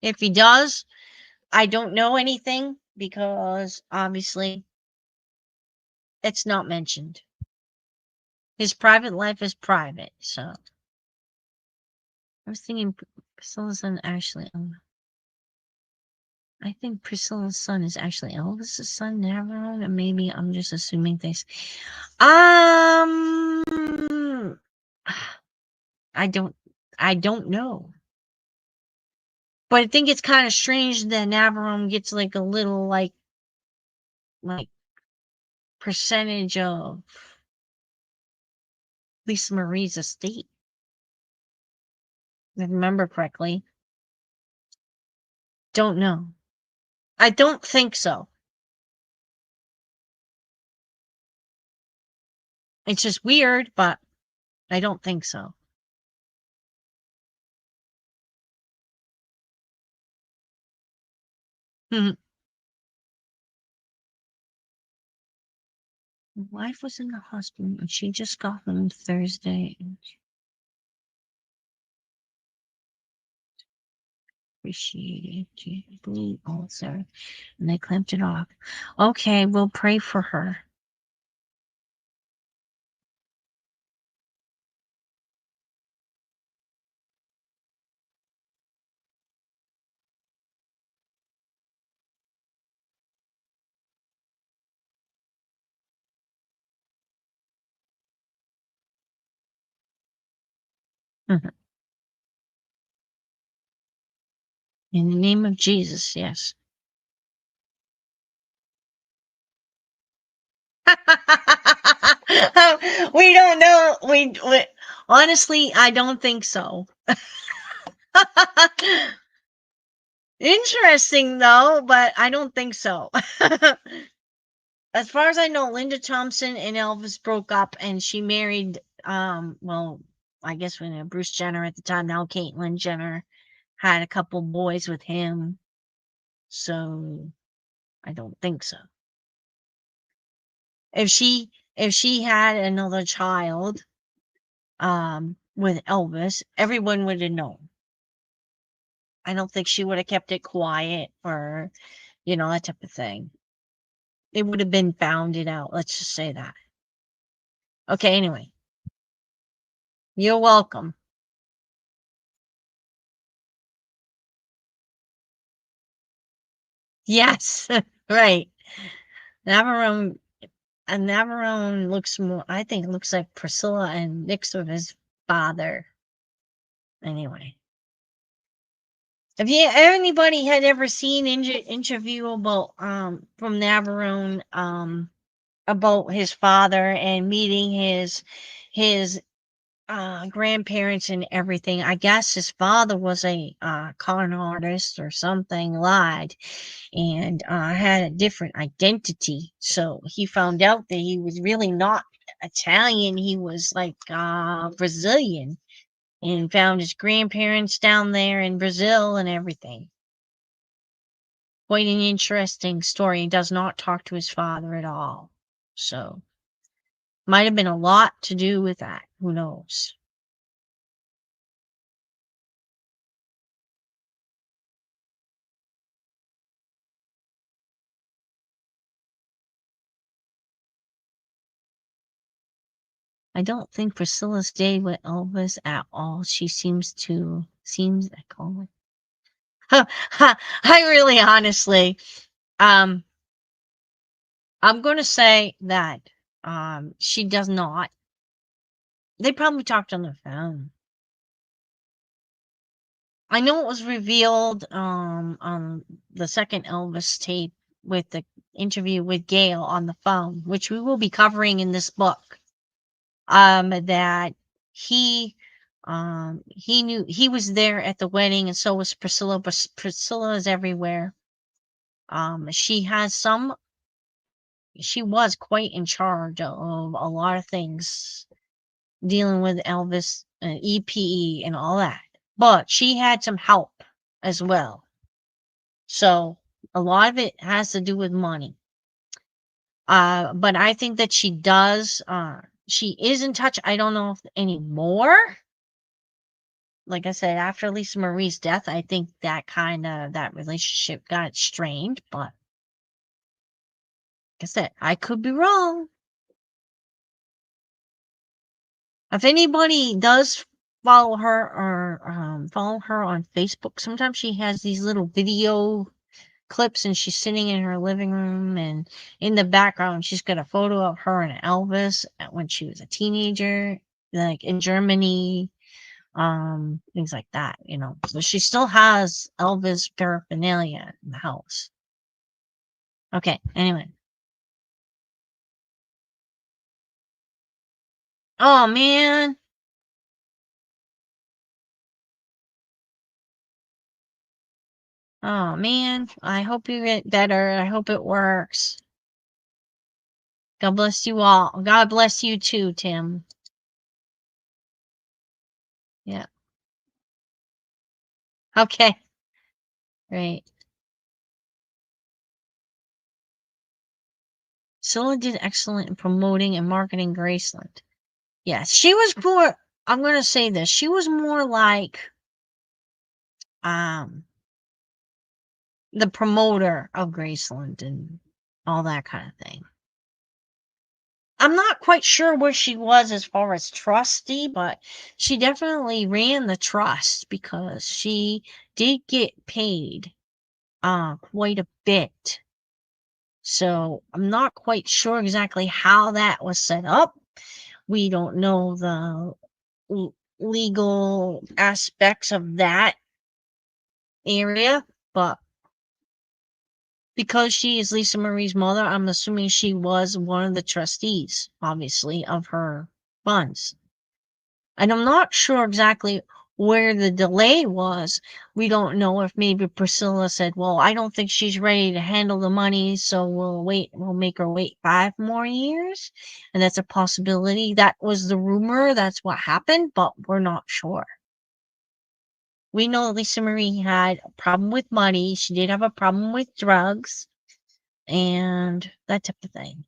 If he does, I don't know anything because obviously it's not mentioned. His private life is private, so I was thinking Priscilla's son actually. I think Priscilla's son is actually Elvis's son, Navarone, and maybe I'm just assuming things. Um, I don't, I don't know, but I think it's kind of strange that Navarone gets like a little like percentage of Lisa Marie's estate. If I remember correctly. Don't know. I don't think so. It's just weird, but I don't think so. Wife was in the hospital and she just got home Thursday. Appreciated blue ulcer, and they clamped it off. Okay, we'll pray for her. Mhm. In the name of Jesus, yes. We don't know. We honestly, I don't think so. Interesting though, but I don't think so. As far as I know, Linda Thompson and Elvis broke up, and she married, well, I guess when Bruce Jenner at the time, now Caitlyn Jenner, had a couple boys with him. So I don't think so. If she had another child, with Elvis, everyone would have known. I don't think she would have kept it quiet or, that type of thing. It would have been founded out. Let's just say that. Okay, anyway. You're welcome. Yes, right. Navarone and Navarone looks more, I think it looks like Priscilla and mixed with his father. Anyway. If anybody had ever seen interview about from Navarone about his father and meeting his grandparents and everything. I guess his father was a con artist or something, lied, and had a different identity. So he found out that he was really not Italian. He was like Brazilian, and found his grandparents down there in Brazil and everything. Quite an interesting story. He does not talk to his father at all. So might have been a lot to do with that. Who knows? I don't think Priscilla's dated with Elvis at all. She seems like, oh I really honestly, um, I'm gonna say that she does not. They probably talked on the phone. I know it was revealed on the second Elvis tape with the interview with Gail on the phone, which we will be covering in this book. That he he knew he was there at the wedding, and so was Priscilla, but Priscilla is everywhere. She has some she was quite in charge of a lot of things dealing with Elvis and EPE and all that, but she had some help as well. So a lot of it has to do with money. But I think that she is in touch. I don't know if anymore. Like I said, after Lisa Marie's death, I think that relationship got strained, but like I said, I could be wrong. If anybody does follow her on Facebook, sometimes she has these little video clips and she's sitting in her living room, and in the background she's got a photo of her and Elvis when she was a teenager, like in Germany, things like that. So she still has Elvis paraphernalia in the house. Okay, anyway. Oh man. Oh man. I hope you get better. I hope it works. God bless you all. God bless you too, Tim. Yeah. Okay. Great. Scylla did excellent in promoting and marketing Graceland. Yes, she was more, I'm gonna say this, she was more like um the promoter of Graceland and all that kind of thing. I'm not quite sure where she was as far as trustee, but she definitely ran the trust because she did get paid quite a bit. So I'm not quite sure exactly how that was set up. We don't know the legal aspects of that area, but because she is Lisa Marie's mother, I'm assuming she was one of the trustees, obviously, of her funds. And I'm not sure exactly where the delay was. We don't know if maybe Priscilla said, well, I don't think she's ready to handle the money, so we'll make her wait 5 more years. And that's a possibility. That was the rumor. That's what happened, but we're not sure. We know Lisa Marie had a problem with money. She did have a problem with drugs and that type of thing.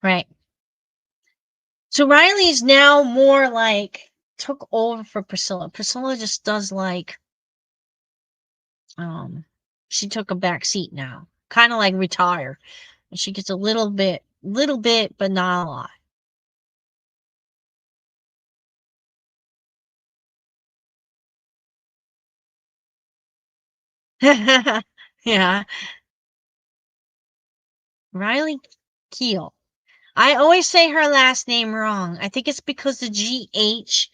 Right. So Riley's now more like took over for Priscilla. Priscilla just does like she took a back seat now. Kind of like retire. And she gets a little bit, but not a lot. Yeah. Riley Keel. I always say her last name wrong. I think it's because the GH,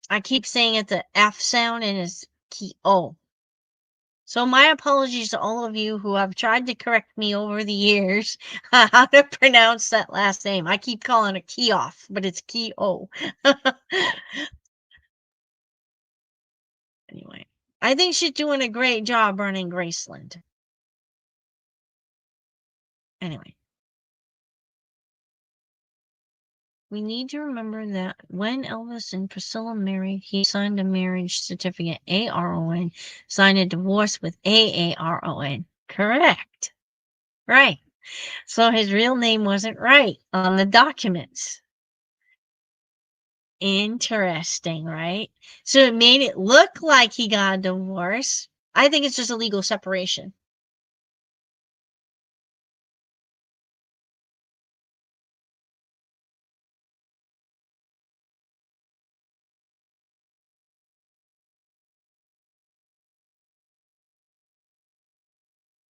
I keep saying it's the F sound and it's Keo. So my apologies to all of you who have tried to correct me over the years how to pronounce that last name. I keep calling it Keoff, but it's Keo. Anyway, I think she's doing a great job running Graceland. Anyway, we need to remember that when Elvis and Priscilla married, he signed a marriage certificate, ARON, signed a divorce with AARON. Correct. Right. So his real name wasn't right on the documents. Interesting, right? So it made it look like he got a divorce. I think it's just a legal separation.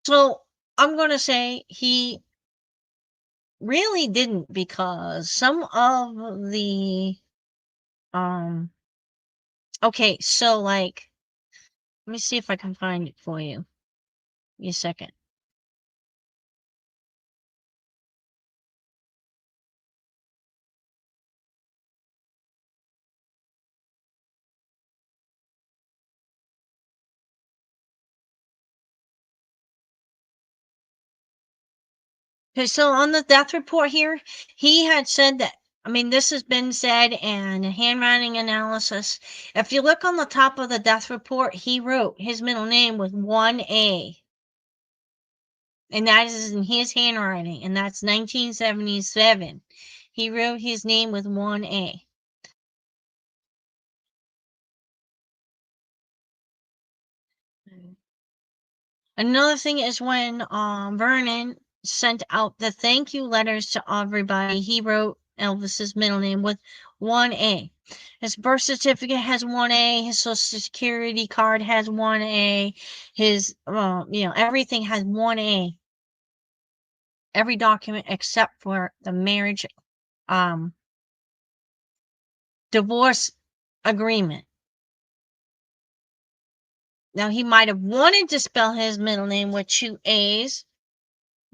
So I'm going to say he really didn't, because some of the um okay, so like let me see if I can find it for you. Give me a second. Okay, so on the death report here, he had said that, I mean, this has been said and handwriting analysis. If you look on the top of the death report, he wrote his middle name with one A. And that is in his handwriting, and that's 1977. He wrote his name with one A. Another thing is when Vernon sent out the thank you letters to everybody, he wrote Elvis's middle name with one A. His birth certificate has one A. His social security card has one A. His, everything has one A. Every document except for the marriage, divorce agreement. Now, he might have wanted to spell his middle name with two A's.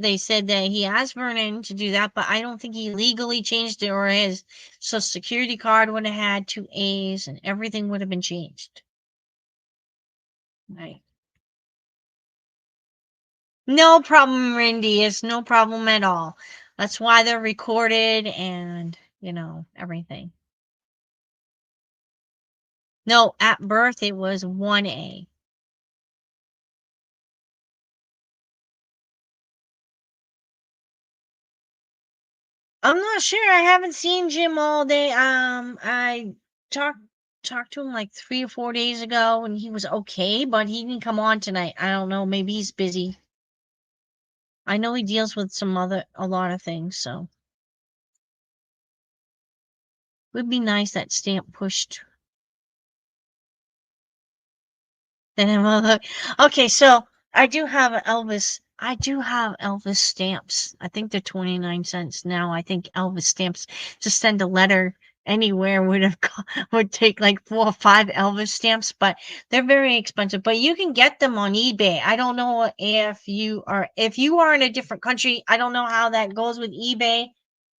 They said that he asked Vernon to do that, but I don't think he legally changed it, or his social security card would have had two A's and everything would have been changed. Right. No problem, Randy. It's no problem at all. That's why they're recorded and, everything. No, at birth it was 1A. I'm not sure. I haven't seen Jim all day. I talked to him like 3 or 4 days ago, and he was okay, but he didn't come on tonight. I don't know. Maybe he's busy. I know he deals with a lot of things, so would be nice that stamp pushed. Then okay, so I do have Elvis. I do have Elvis stamps. I think they're 29 cents now. I think Elvis stamps to send a letter anywhere would take like 4 or 5 Elvis stamps, but they're very expensive. But you can get them on eBay. I don't know if you are in a different country. I don't know how that goes with eBay.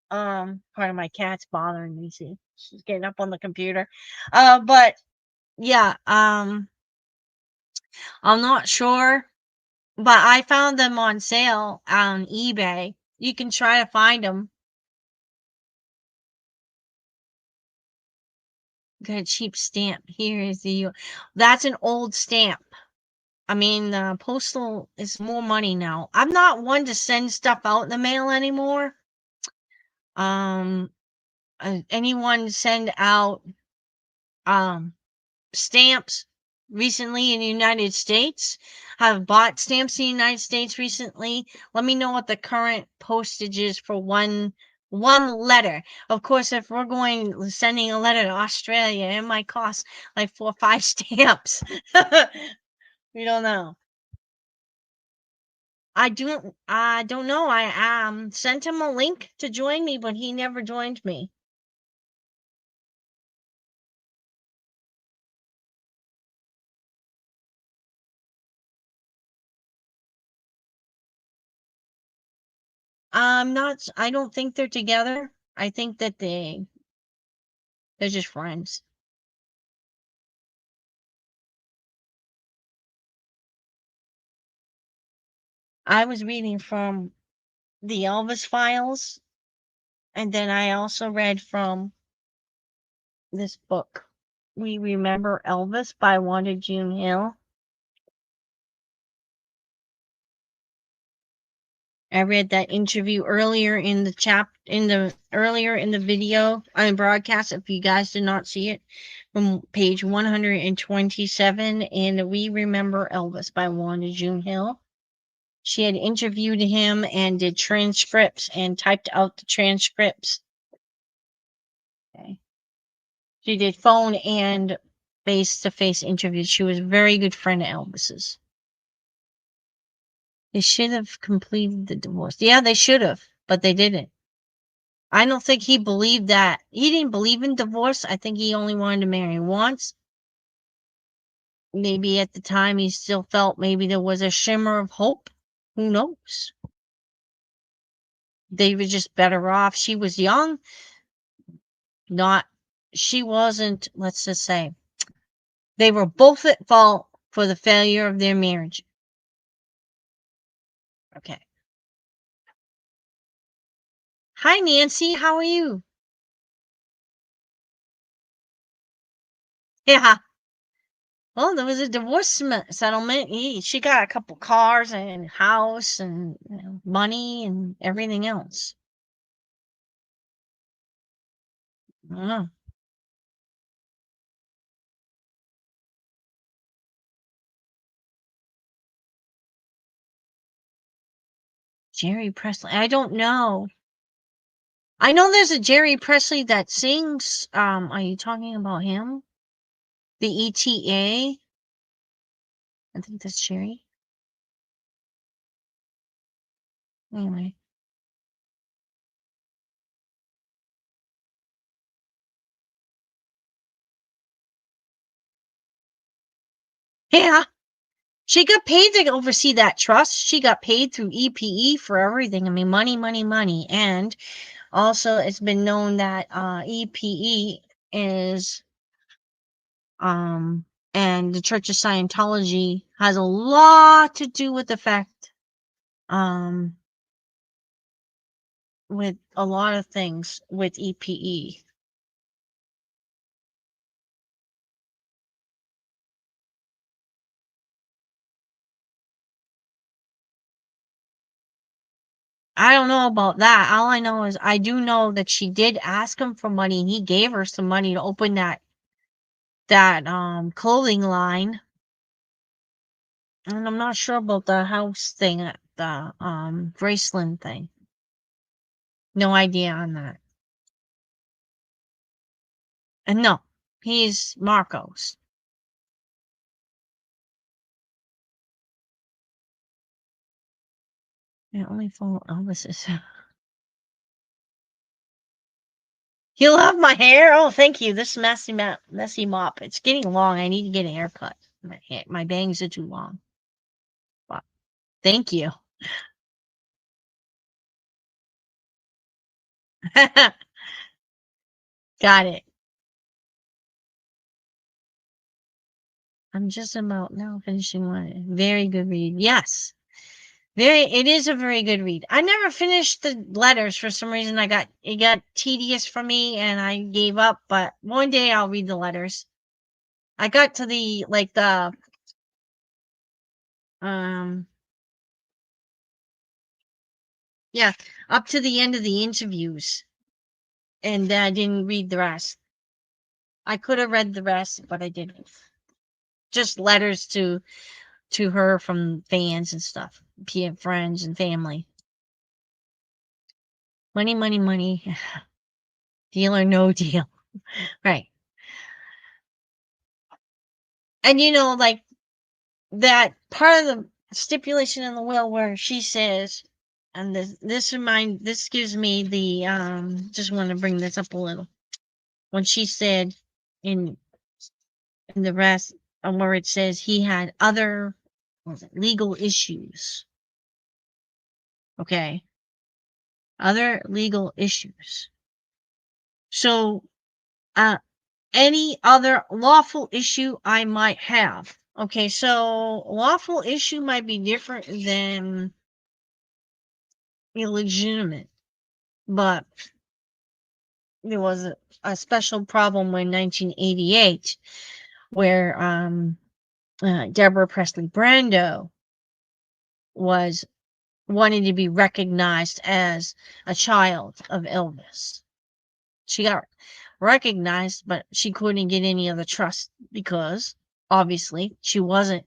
Part of my cat's bothering me. See, she's getting up on the computer. But yeah, I'm not sure, but I found them on sale on eBay. You can try to find them. Got a cheap stamp. Here is that's an old stamp. I mean, postal is more money now. I'm not one to send stuff out in the mail anymore. Um, anyone send out stamps recently in the United States? Have bought stamps in the United States recently? Let me know what the current postage is for one letter. Of course, if we're sending a letter to Australia, it might cost like 4 or 5 stamps. We don't know. I don't know. I sent him a link to join me, but he never joined me. I don't think they're together. I think that they're just friends. I was reading from the Elvis files, and then I also read from this book, We Remember Elvis by Wanda June Hill. I read that interview earlier in the video on broadcast. If you guys did not see it, from page 127 in We Remember Elvis by Wanda June Hill. She had interviewed him and did transcripts and typed out the transcripts. Okay. She did phone and face-to-face interviews. She was a very good friend of Elvis's. They should have completed the divorce. Yeah, they should have, but they didn't. I don't think he believed that. He didn't believe in divorce. I think he only wanted to marry once. Maybe at the time he still felt maybe there was a shimmer of hope. Who knows? They were just better off. She was young. She wasn't, let's just say, they were both at fault for the failure of their marriage. Okay. Hi, Nancy. How are you? Yeah. Well, there was a divorce settlement. She got a couple cars and house and money and everything else. Oh, Jerry Presley. I don't know. I know there's a Jerry Presley that sings. Are you talking about him? The ETA? I think that's Jerry. Anyway. Yeah. She got paid to oversee that trust. She got paid through EPE for everything. I mean, money, money, money. And also, it's been known that EPE is, and the Church of Scientology has a lot to do with the fact, with a lot of things with EPE. I don't know about that. All I know is I do know that she did ask him for money, and he gave her some money to open that clothing line. And I'm not sure about the house thing, the Graceland thing. No idea on that. And no, he's Marcos. I only follow Elvis's. You love my hair? Oh, thank you. This messy mop. It's getting long. I need to get a haircut. My bangs are too long. Wow. Thank you. Got it. I'm just about now finishing one. Very good read. Yes. It is a very good read. I never finished the letters for some reason. It got tedious for me and I gave up, but one day I'll read the letters. I got to the um yeah, up to the end of the interviews and I didn't read the rest. I could have read the rest, but I didn't. Just letters to her from fans and stuff, friends and family. Money, money, money. Deal or no deal. Right. And like that part of the stipulation in the will where she says, and this gives me the just want to bring this up a little. When she said in the rest where it says he had other legal issues. Okay. Other legal issues. So any other lawful issue I might have. Okay, so lawful issue might be different than illegitimate, but there was a special problem in 1988 where Deborah Presley Brando was wanting to be recognized as a child of Elvis. She got recognized, but she couldn't get any other trust because obviously she wasn't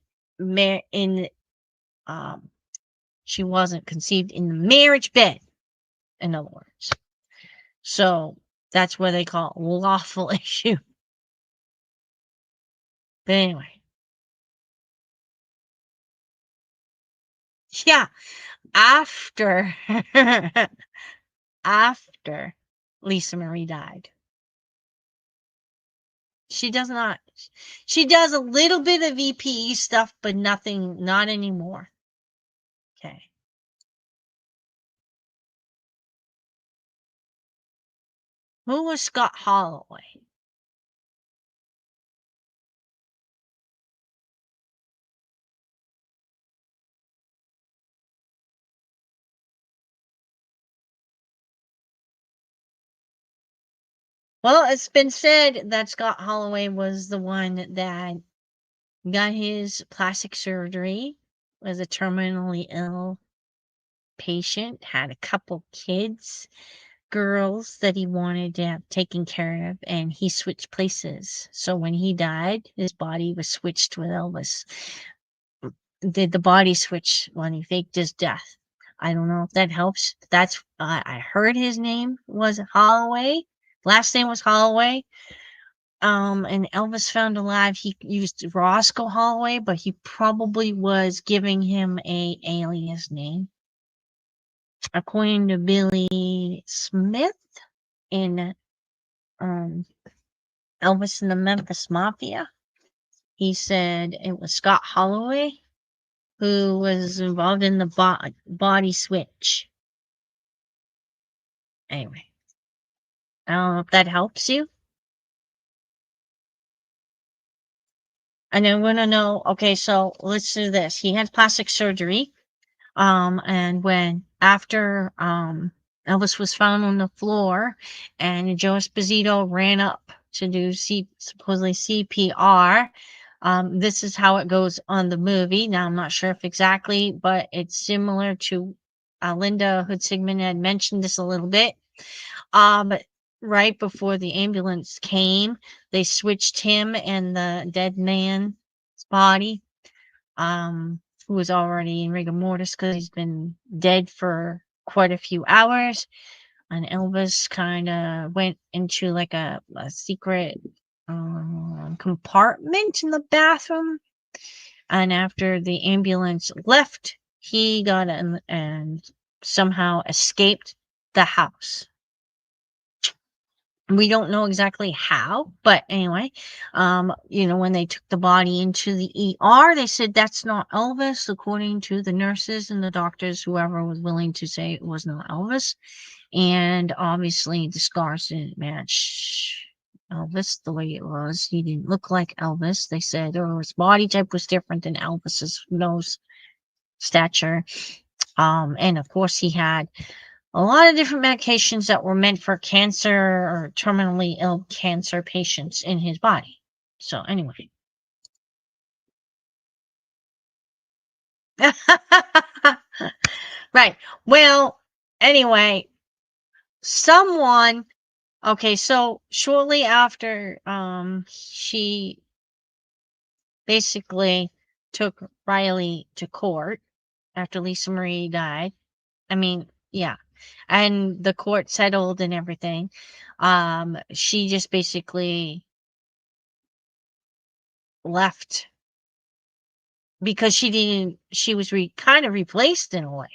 she wasn't conceived in the marriage bed, in other words. So that's where they call it lawful issue. But anyway. Yeah. After after Lisa Marie died. She does not. She does a little bit of EPE stuff, but nothing, not anymore. Okay. Who was Scott Holloway? Well, it's been said that Scott Holloway was the one that got his plastic surgery, was a terminally ill patient, had a couple kids, girls that he wanted to have taken care of, and he switched places. So when he died, his body was switched with Elvis. Did the body switch when he faked his death? I don't know if that helps. That's I heard his name was Holloway. Last name was Holloway. And Elvis found alive, he used Roscoe Holloway, but he probably was giving him a alias name. According to Billy Smith in Elvis and the Memphis Mafia, he said it was Scott Holloway who was involved in the body switch. Anyway, I don't know if that helps you. And I want to know, okay, so let's do this. He had plastic surgery. And when after Elvis was found on the floor and Joe Esposito ran up to do supposedly CPR, this is how it goes on the movie. Now I'm not sure if exactly, but it's similar to Linda Hood Sigmund had mentioned this a little bit. But right before the ambulance came, they switched him and the dead man's body. Who was already in rigor mortis because he's been dead for quite a few hours. And Elvis kind of went into like a secret compartment in the bathroom. And after the ambulance left, he got in and somehow escaped the house. We don't know exactly how, but anyway, when they took the body into the ER, they said that's not Elvis, according to the nurses and the doctors, whoever was willing to say it was not Elvis. And obviously, the scars didn't match Elvis the way it was. He didn't look like Elvis, they said, or his body type was different than Elvis's nose stature. And of course, he had a lot of different medications that were meant for cancer or terminally ill cancer patients in his body. So anyway. Right. Well, anyway, someone okay, so shortly after she basically took Riley to court after Lisa Marie died. I mean, yeah. And the court settled and everything. She just basically left because she was kind of replaced in a way.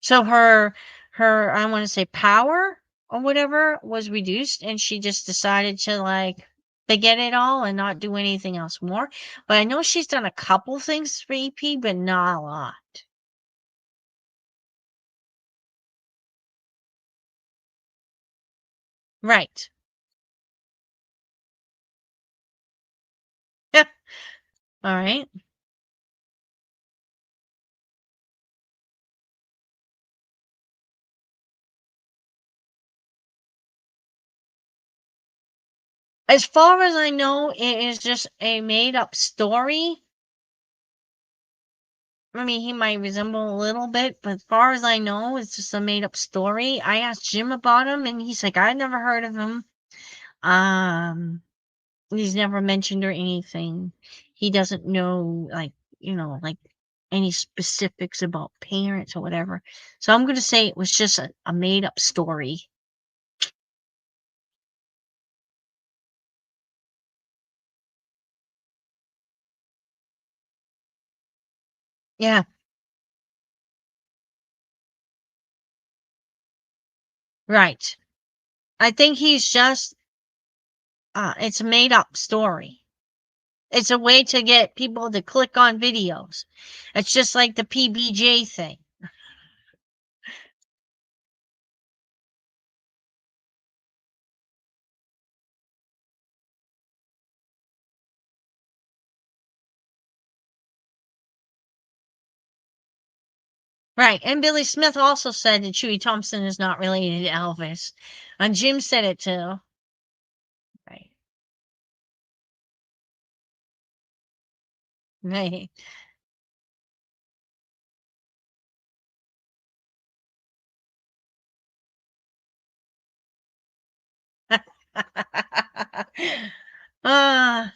So her I want to say power or whatever was reduced, and she just decided to like forget it all and not do anything else more. But I know she's done a couple things for EP, but not a lot. Right. Yeah. All right. As far as I know, it is just a made up story. I mean, he might resemble a little bit, but as far as I know, it's just a made up story. I asked Jim about him, and he's like, I never heard of him. Um, he's never mentioned or anything. He doesn't know, like any specifics about parents or whatever. So I'm going to say it was just a made up story. Yeah, right. I think he's just, it's a made up story. It's a way to get people to click on videos. It's just like the PBJ thing. Right. And Billy Smith also said that Chewie Thompson is not related to Elvis. And Jim said it too. Right. Right.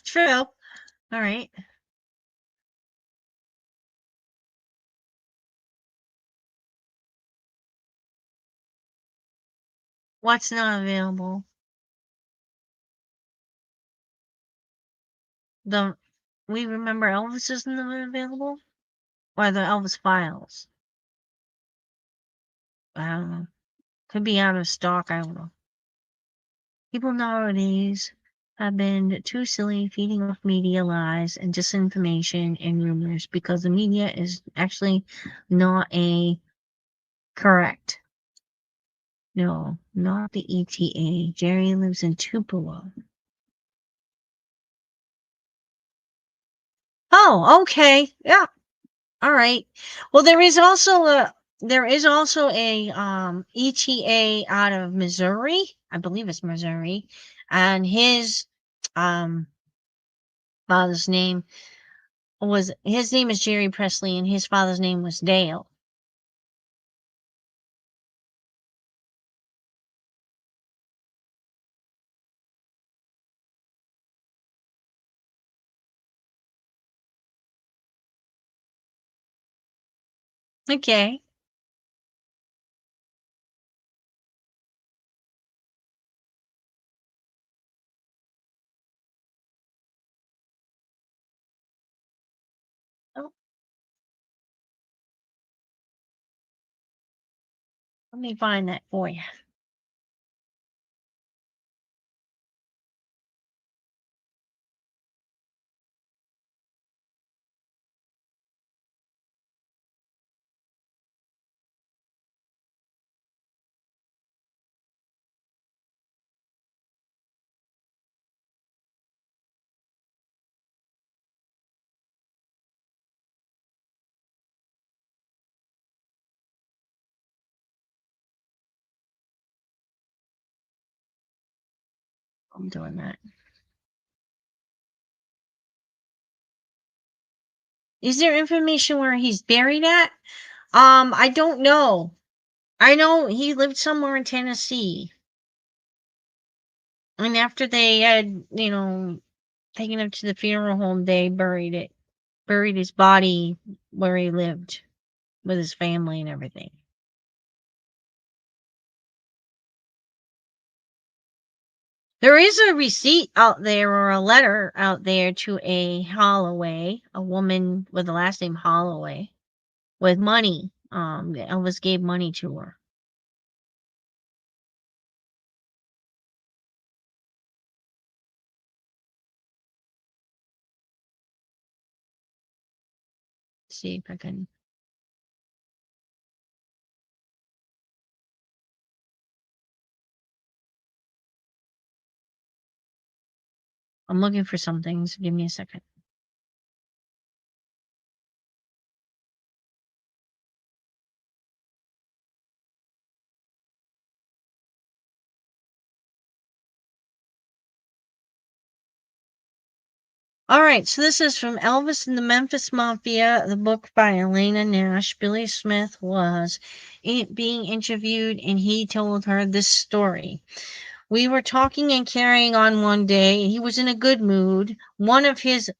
True. All right. What's not available? The We remember Elvis isn't available? Or the Elvis files? I don't know. Could be out of stock. I don't know. People nowadays have been too silly feeding off media lies and disinformation and rumors because the media is actually not a correct. No, not the ETA. Jerry lives in Tupelo. Oh, okay. Yeah. All right. Well, there is also a ETA out of Missouri. I believe it's Missouri, and um his name is Jerry Presley, and his father's name was Dale. Okay. Oh, let me find that for you. I'm doing that. Is there information where he's buried at? I don't know. I know he lived somewhere in Tennessee. And after they had, taken him to the funeral home, they buried his body where he lived with his family and everything. There is a receipt out there or a letter out there to a Holloway, a woman with the last name Holloway, with money. Elvis gave money to her. See if I can. I'm looking for some things. Give me a second. All right, so this is from Elvis and the Memphis Mafia, the book by Elena Nash. Billy Smith was being interviewed, and he told her this story. We were talking and carrying on one day, and he was in a good mood, one of his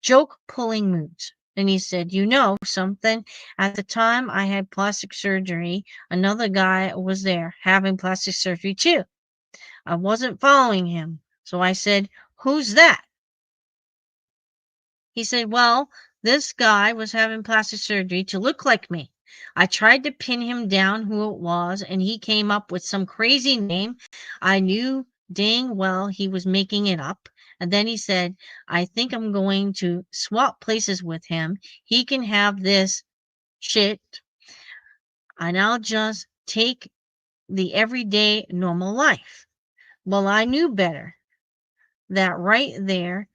joke pulling moods. And he said, "You know something? At the time I had plastic surgery, another guy was there having plastic surgery too. I wasn't following him. So I said, 'Who's that?' He said, 'Well, this guy was having plastic surgery to look like me.' I tried to pin him down who it was, and he came up with some crazy name. I knew dang well he was making it up. And then he said, 'I think I'm going to swap places with him. He can have this shit, and I'll just take the everyday normal life.' Well, I knew better. That right there,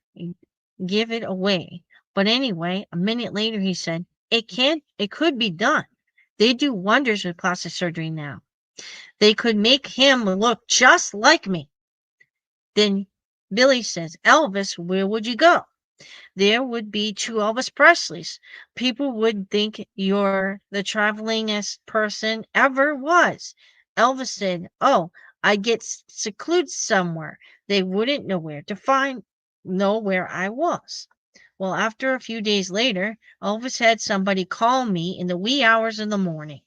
give it away. But anyway, a minute later he said, it could be done. They do wonders with plastic surgery now. They could make him look just like me." Then Billy says, "Elvis, where would you go? There would be two Elvis Presleys. People would think you're the travelingest person ever was." Elvis said, "Oh, I'd get secluded somewhere. They wouldn't know where to know where I was." Well, after a few days later, Elvis had somebody call me in the wee hours of the morning.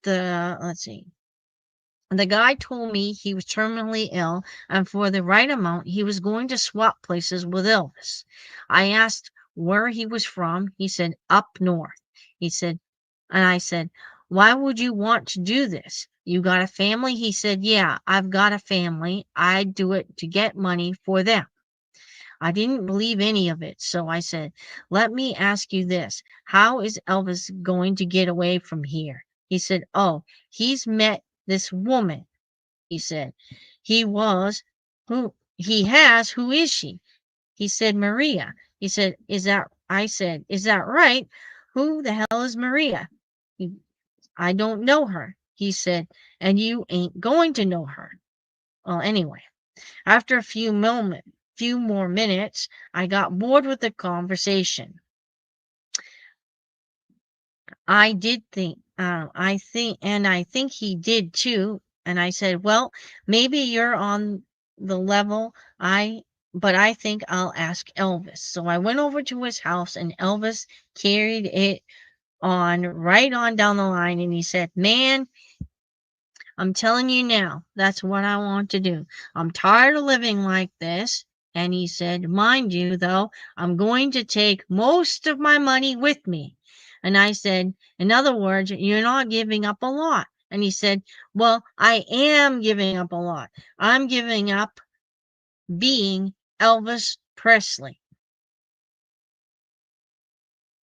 Let's see. The guy told me he was terminally ill, and for the right amount, he was going to swap places with Elvis. I asked where he was from. He said, "Up north." He said, and I said, "Why would you want to do this? You got a family?" He said, "Yeah, I've got a family. I'd do it to get money for them." I didn't believe any of it, so I said, "Let me ask you this. How is Elvis going to get away from here?" He said, "Oh, he's met this woman." He said, who is she?" He said, "Maria." He said, I said, "Is that right? Who the hell is Maria?" He, "I don't know her." He said, "And you ain't going to know her." Well, anyway, after a few more minutes, I got bored with the conversation. I think he did too. And I said, "Well, maybe you're on the level but I think I'll ask Elvis." So I went over to his house, and Elvis carried it on right on down the line. And he said, "Man, I'm telling you now, that's what I want to do. I'm tired of living like this." And he said, "Mind you, though, I'm going to take most of my money with me." And I said, "In other words, you're not giving up a lot." And he said, "Well, I am giving up a lot. I'm giving up being Elvis Presley."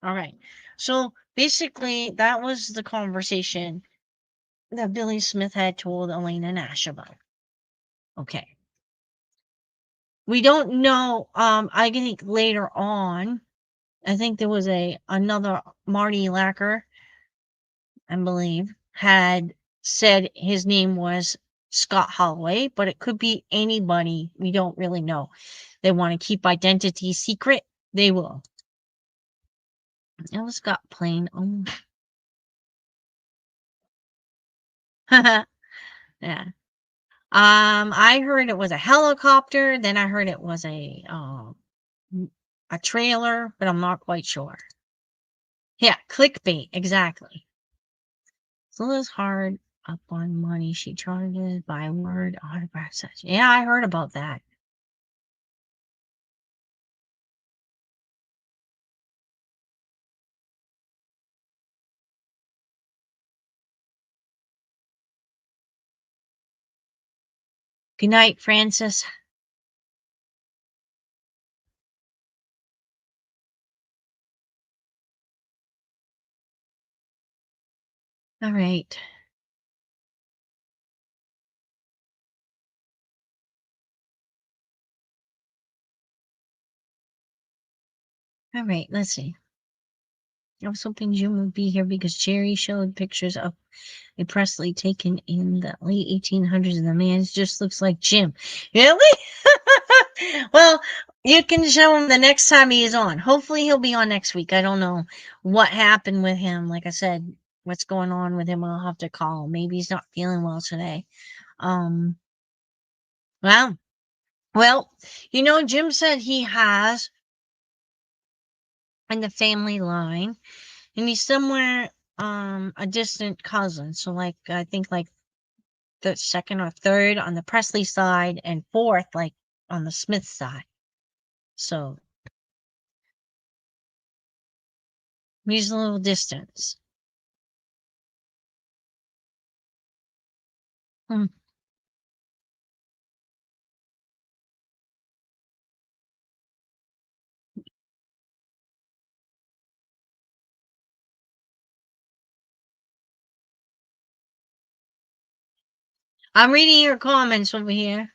All right. So basically, that was the conversation that Billy Smith had told Elena Nash about. Okay. We don't know. I think later on, I think there was another Marty Lacker, I believe, had said his name was Scott Holloway, but it could be anybody. We don't really know. They want to keep identity secret. They will. Elvis got plain. Oh. Yeah. I heard it was a helicopter. Then I heard it was a trailer, but I'm not quite sure. Yeah, clickbait, exactly. So it's hard up on money. She charges by word autograph session. Yeah, I heard about that. Good night, Francis. All right. All right, let's see. I was hoping Jim would be here because Jerry showed pictures of a Presley taken in the late 1800s, and the man just looks like Jim. Really? Well, you can show him the next time he is on. Hopefully, he'll be on next week. I don't know what happened with him. Like I said, what's going on with him? I'll have to call him. Maybe he's not feeling well today. Um, well, well, Jim said he has in the family line, and he's somewhere a distant cousin. So like I think like the second or third on the Presley side and fourth like on the Smith side. So he's a little distance. Hmm. I'm reading your comments over here.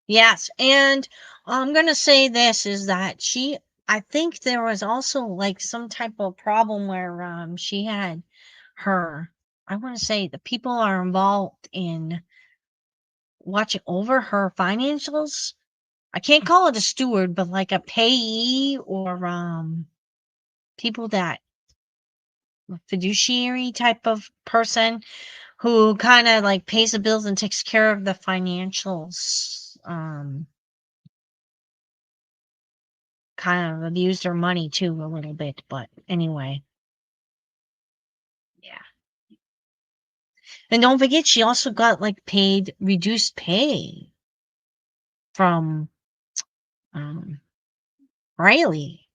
Yes, and I'm gonna say this is that I think there was also like some type of problem where she had her I want to say the people are involved in watching over her financials. I can't call it a steward, but like a payee or people that fiduciary type of person who kind of like pays the bills and takes care of the financials. Kind of abused her money too a little bit, but anyway, yeah. And don't forget, she also got like paid reduced pay from um Riley.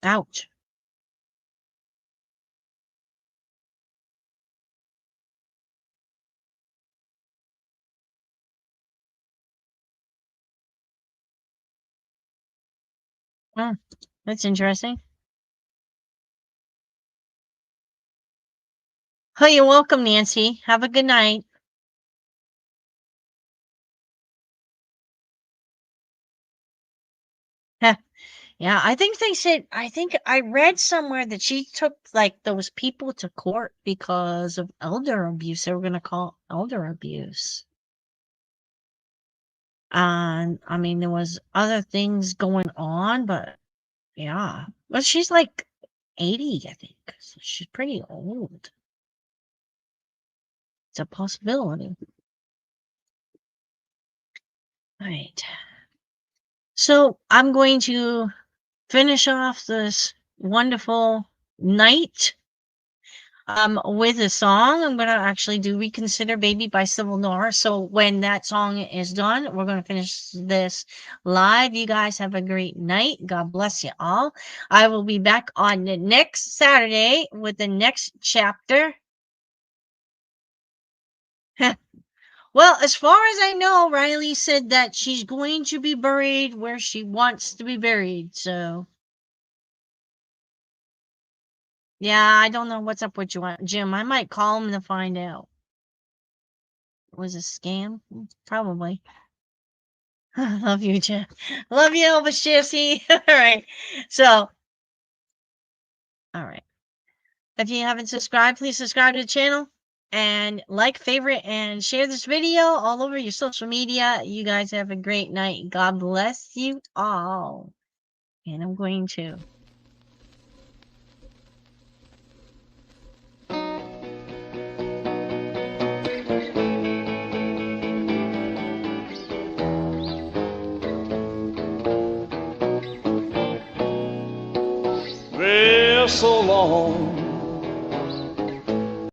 Ouch. Oh, that's interesting. Oh, you're welcome, Nancy. Have a good night. Yeah, I think they said, I think I read somewhere that she took like those people to court because of elder abuse. They were going to call elder abuse. And I mean, there was other things going on, but yeah. Well, she's like 80, I think. So she's pretty old. It's a possibility. Right. So I'm going to finish off this wonderful night with a song. I'm gonna actually do Reconsider Baby by Civil Norris. So when that song is done, we're gonna finish this live. You guys have a great night. God bless you all. I will be back on the next Saturday with the next chapter. Well, as far as I know, Riley said that she's going to be buried where she wants to be buried. So Yeah, I don't know what's up with Jim. I might call him to find out. Was it a scam? Probably. Love you, Jim. Love you, Elvis Shifty. All right. So, all right. If you haven't subscribed, please subscribe to the channel and like, favorite, and share this video all over your social media. You guys have a great night. God bless you all. And I'm going to. Well, so long.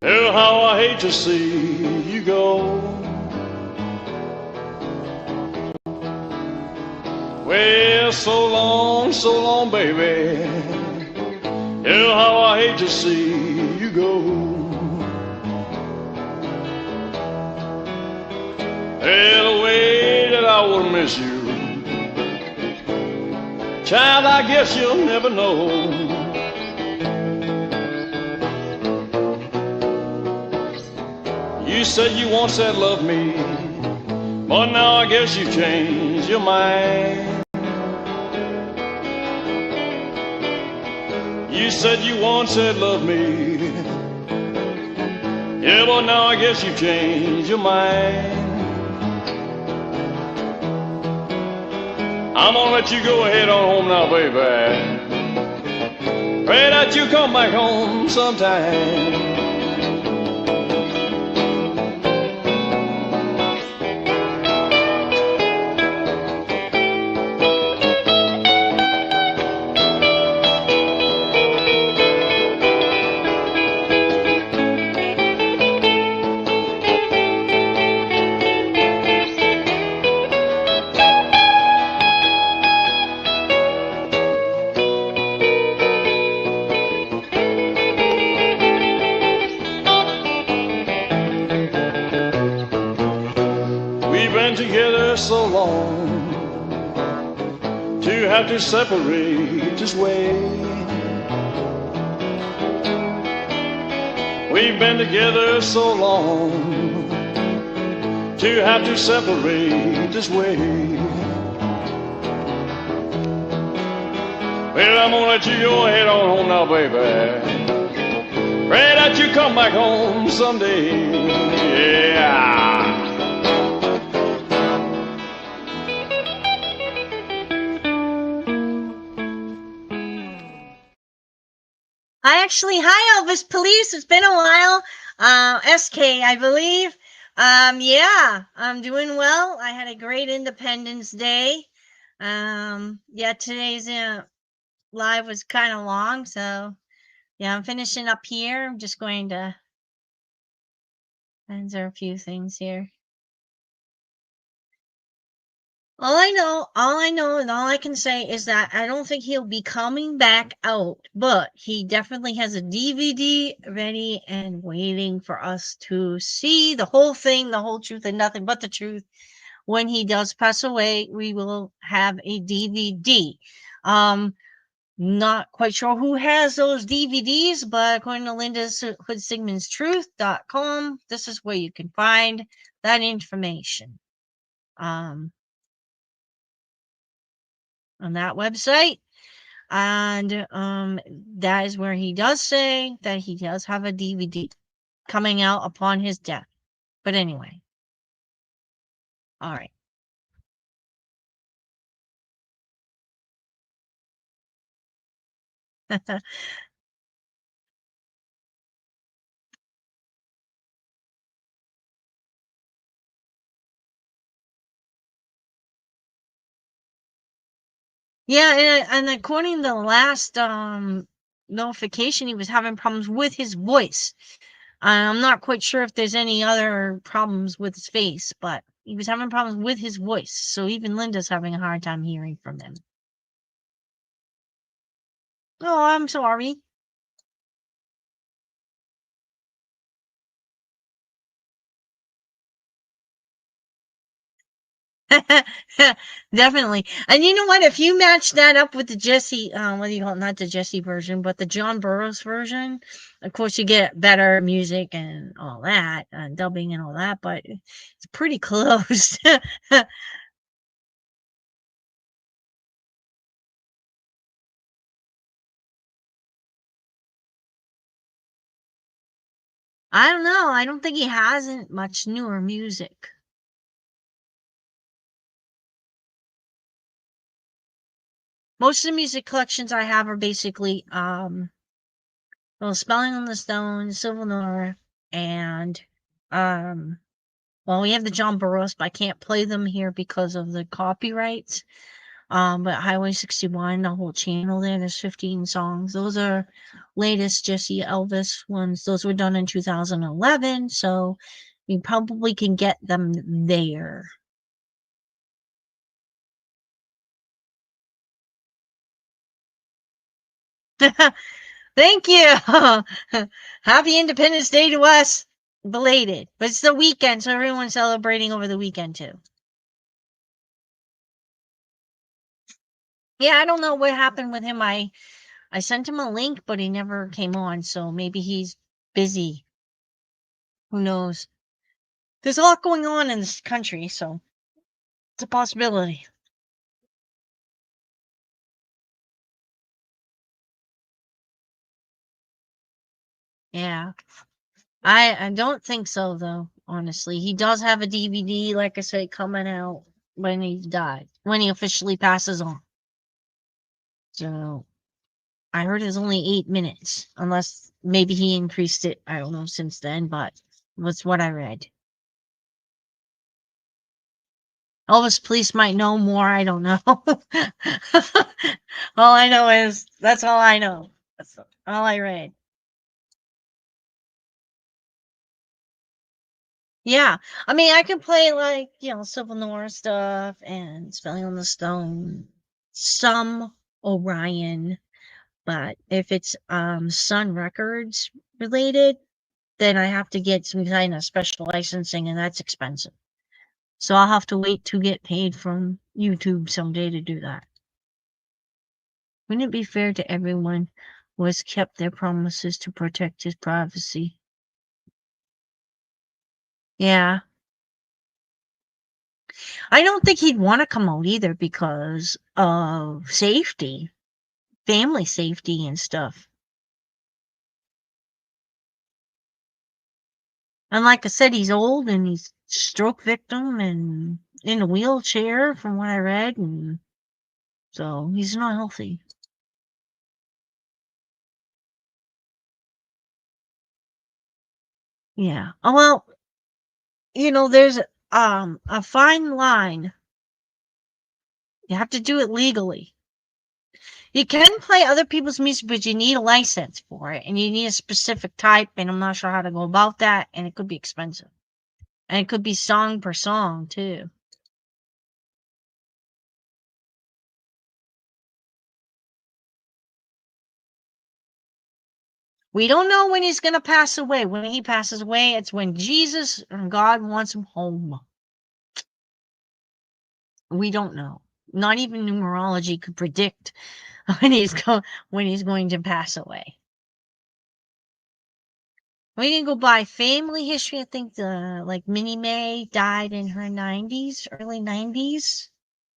Oh, how I hate to see you go. Well, so long, baby. Oh, how I hate to see you go. Well, the way that I will miss you, child, I guess you'll never know. You said you once said love me, but now I guess you changed your mind. You said you once said love me, yeah, but now I guess you changed your mind. I'm gonna let you go ahead on home now, baby. Pray that you come back home sometime. We've been together so long to have to separate this way. We've been together so long to have to separate this way. Well, I'm gonna let you go ahead on home now, baby. Pray that you come back home someday. Yeah. Hi Elvis Police. It's been a while. SK, I believe. Yeah, I'm doing well. I had a great Independence Day. Yeah, today's live was kind of long, so yeah, I'm finishing up here. I'm just going to answer a few things here. All I know, and all I can say is that I don't think he'll be coming back out, but he definitely has a DVD ready and waiting for us to see the whole thing, the whole truth, and nothing but the truth. When he does pass away, we will have a DVD. Not quite sure who has those DVDs, but according to Linda's hoodsigmundstruth.com, this is where you can find that information. On that website. And that is where he does say that he does have a DVD coming out upon his death. But anyway. All right. Yeah, and according to the last notification, he was having problems with his voice. I'm not quite sure if there's any other problems with his face, but he was having problems with his voice. So even Linda's having a hard time hearing from him. Oh, I'm sorry. Definitely. And you know what? If you match that up with the Jesse, what do you call it? Not the Jesse version, but the John Burroughs version, of course, you get better music and all that, dubbing and all that, but it's pretty close. I don't know. I don't think he hasn't much newer music. Most of the music collections I have are basically well, Spelling on the Stone, Civil War, and um well, we have the John Burroughs, but I can't play them here because of the copyrights. But Highway 61, the whole channel there's 15 songs. Those are latest Jesse Elvis ones. Those were done in 2011, so you probably can get them there. Thank you. Happy Independence Day to us. Belated. But it's the weekend, so everyone's celebrating over the weekend too. Yeah, I don't know what happened with him. I sent him a link, but he never came on, so maybe he's busy. Who knows? There's a lot going on in this country, so it's a possibility. Yeah. I don't think so though, honestly. He does have a DVD, like I said, coming out when he died, when he officially passes on. So I heard it's only 8 minutes, unless maybe he increased it. I don't know since then, but that's what I read. Elvis Police might know more. I don't know. All I know is that's all I know. That's all I read. Yeah, I mean, I can play like Civil War stuff and Spelling on the Stone, some Orion, but if it's Sun Records related, then I have to get some kind of special licensing, and that's expensive. So I'll have to wait to get paid from YouTube someday to do that. Wouldn't it be fair to everyone who has kept their promises to protect his privacy? Yeah. I don't think he'd want to come out either because of safety, family safety and stuff. And like I said, he's old and he's stroke victim and in a wheelchair from what I read, and so he's not healthy. Yeah. Oh well, there's a fine line. You have to do it legally. You can play other people's music, but you need a license for it, and you need a specific type, and I'm not sure how to go about that, and it could be expensive. And it could be song per song, too. We don't know when he's going to pass away. When he passes away, it's when Jesus or God wants him home. We don't know. Not even numerology could predict when he's going to pass away. We can go by family history. I think like Minnie Mae died in her 90s, early 90s,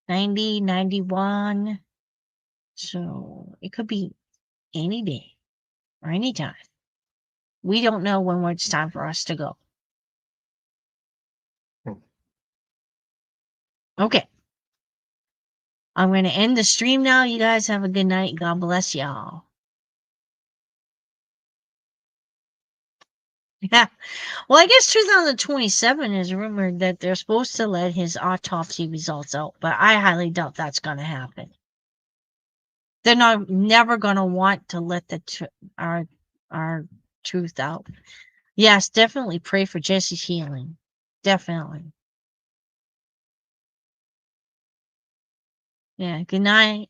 90, 91. So it could be any day or any time. We don't know when it's time for us to go. Okay. I'm going to end the stream now. You guys have a good night. God bless y'all. Yeah. Well, I guess 2027 is rumored that they're supposed to let his autopsy results out, but I highly doubt that's going to happen. They're never going to want to let our our truth out. Yes, definitely pray for Jesse's healing. Definitely. Yeah. Good night.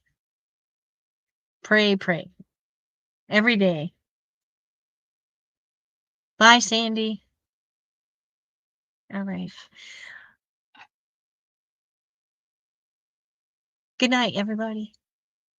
Pray, pray every day. Bye, Sandy. All right. Good night, everybody.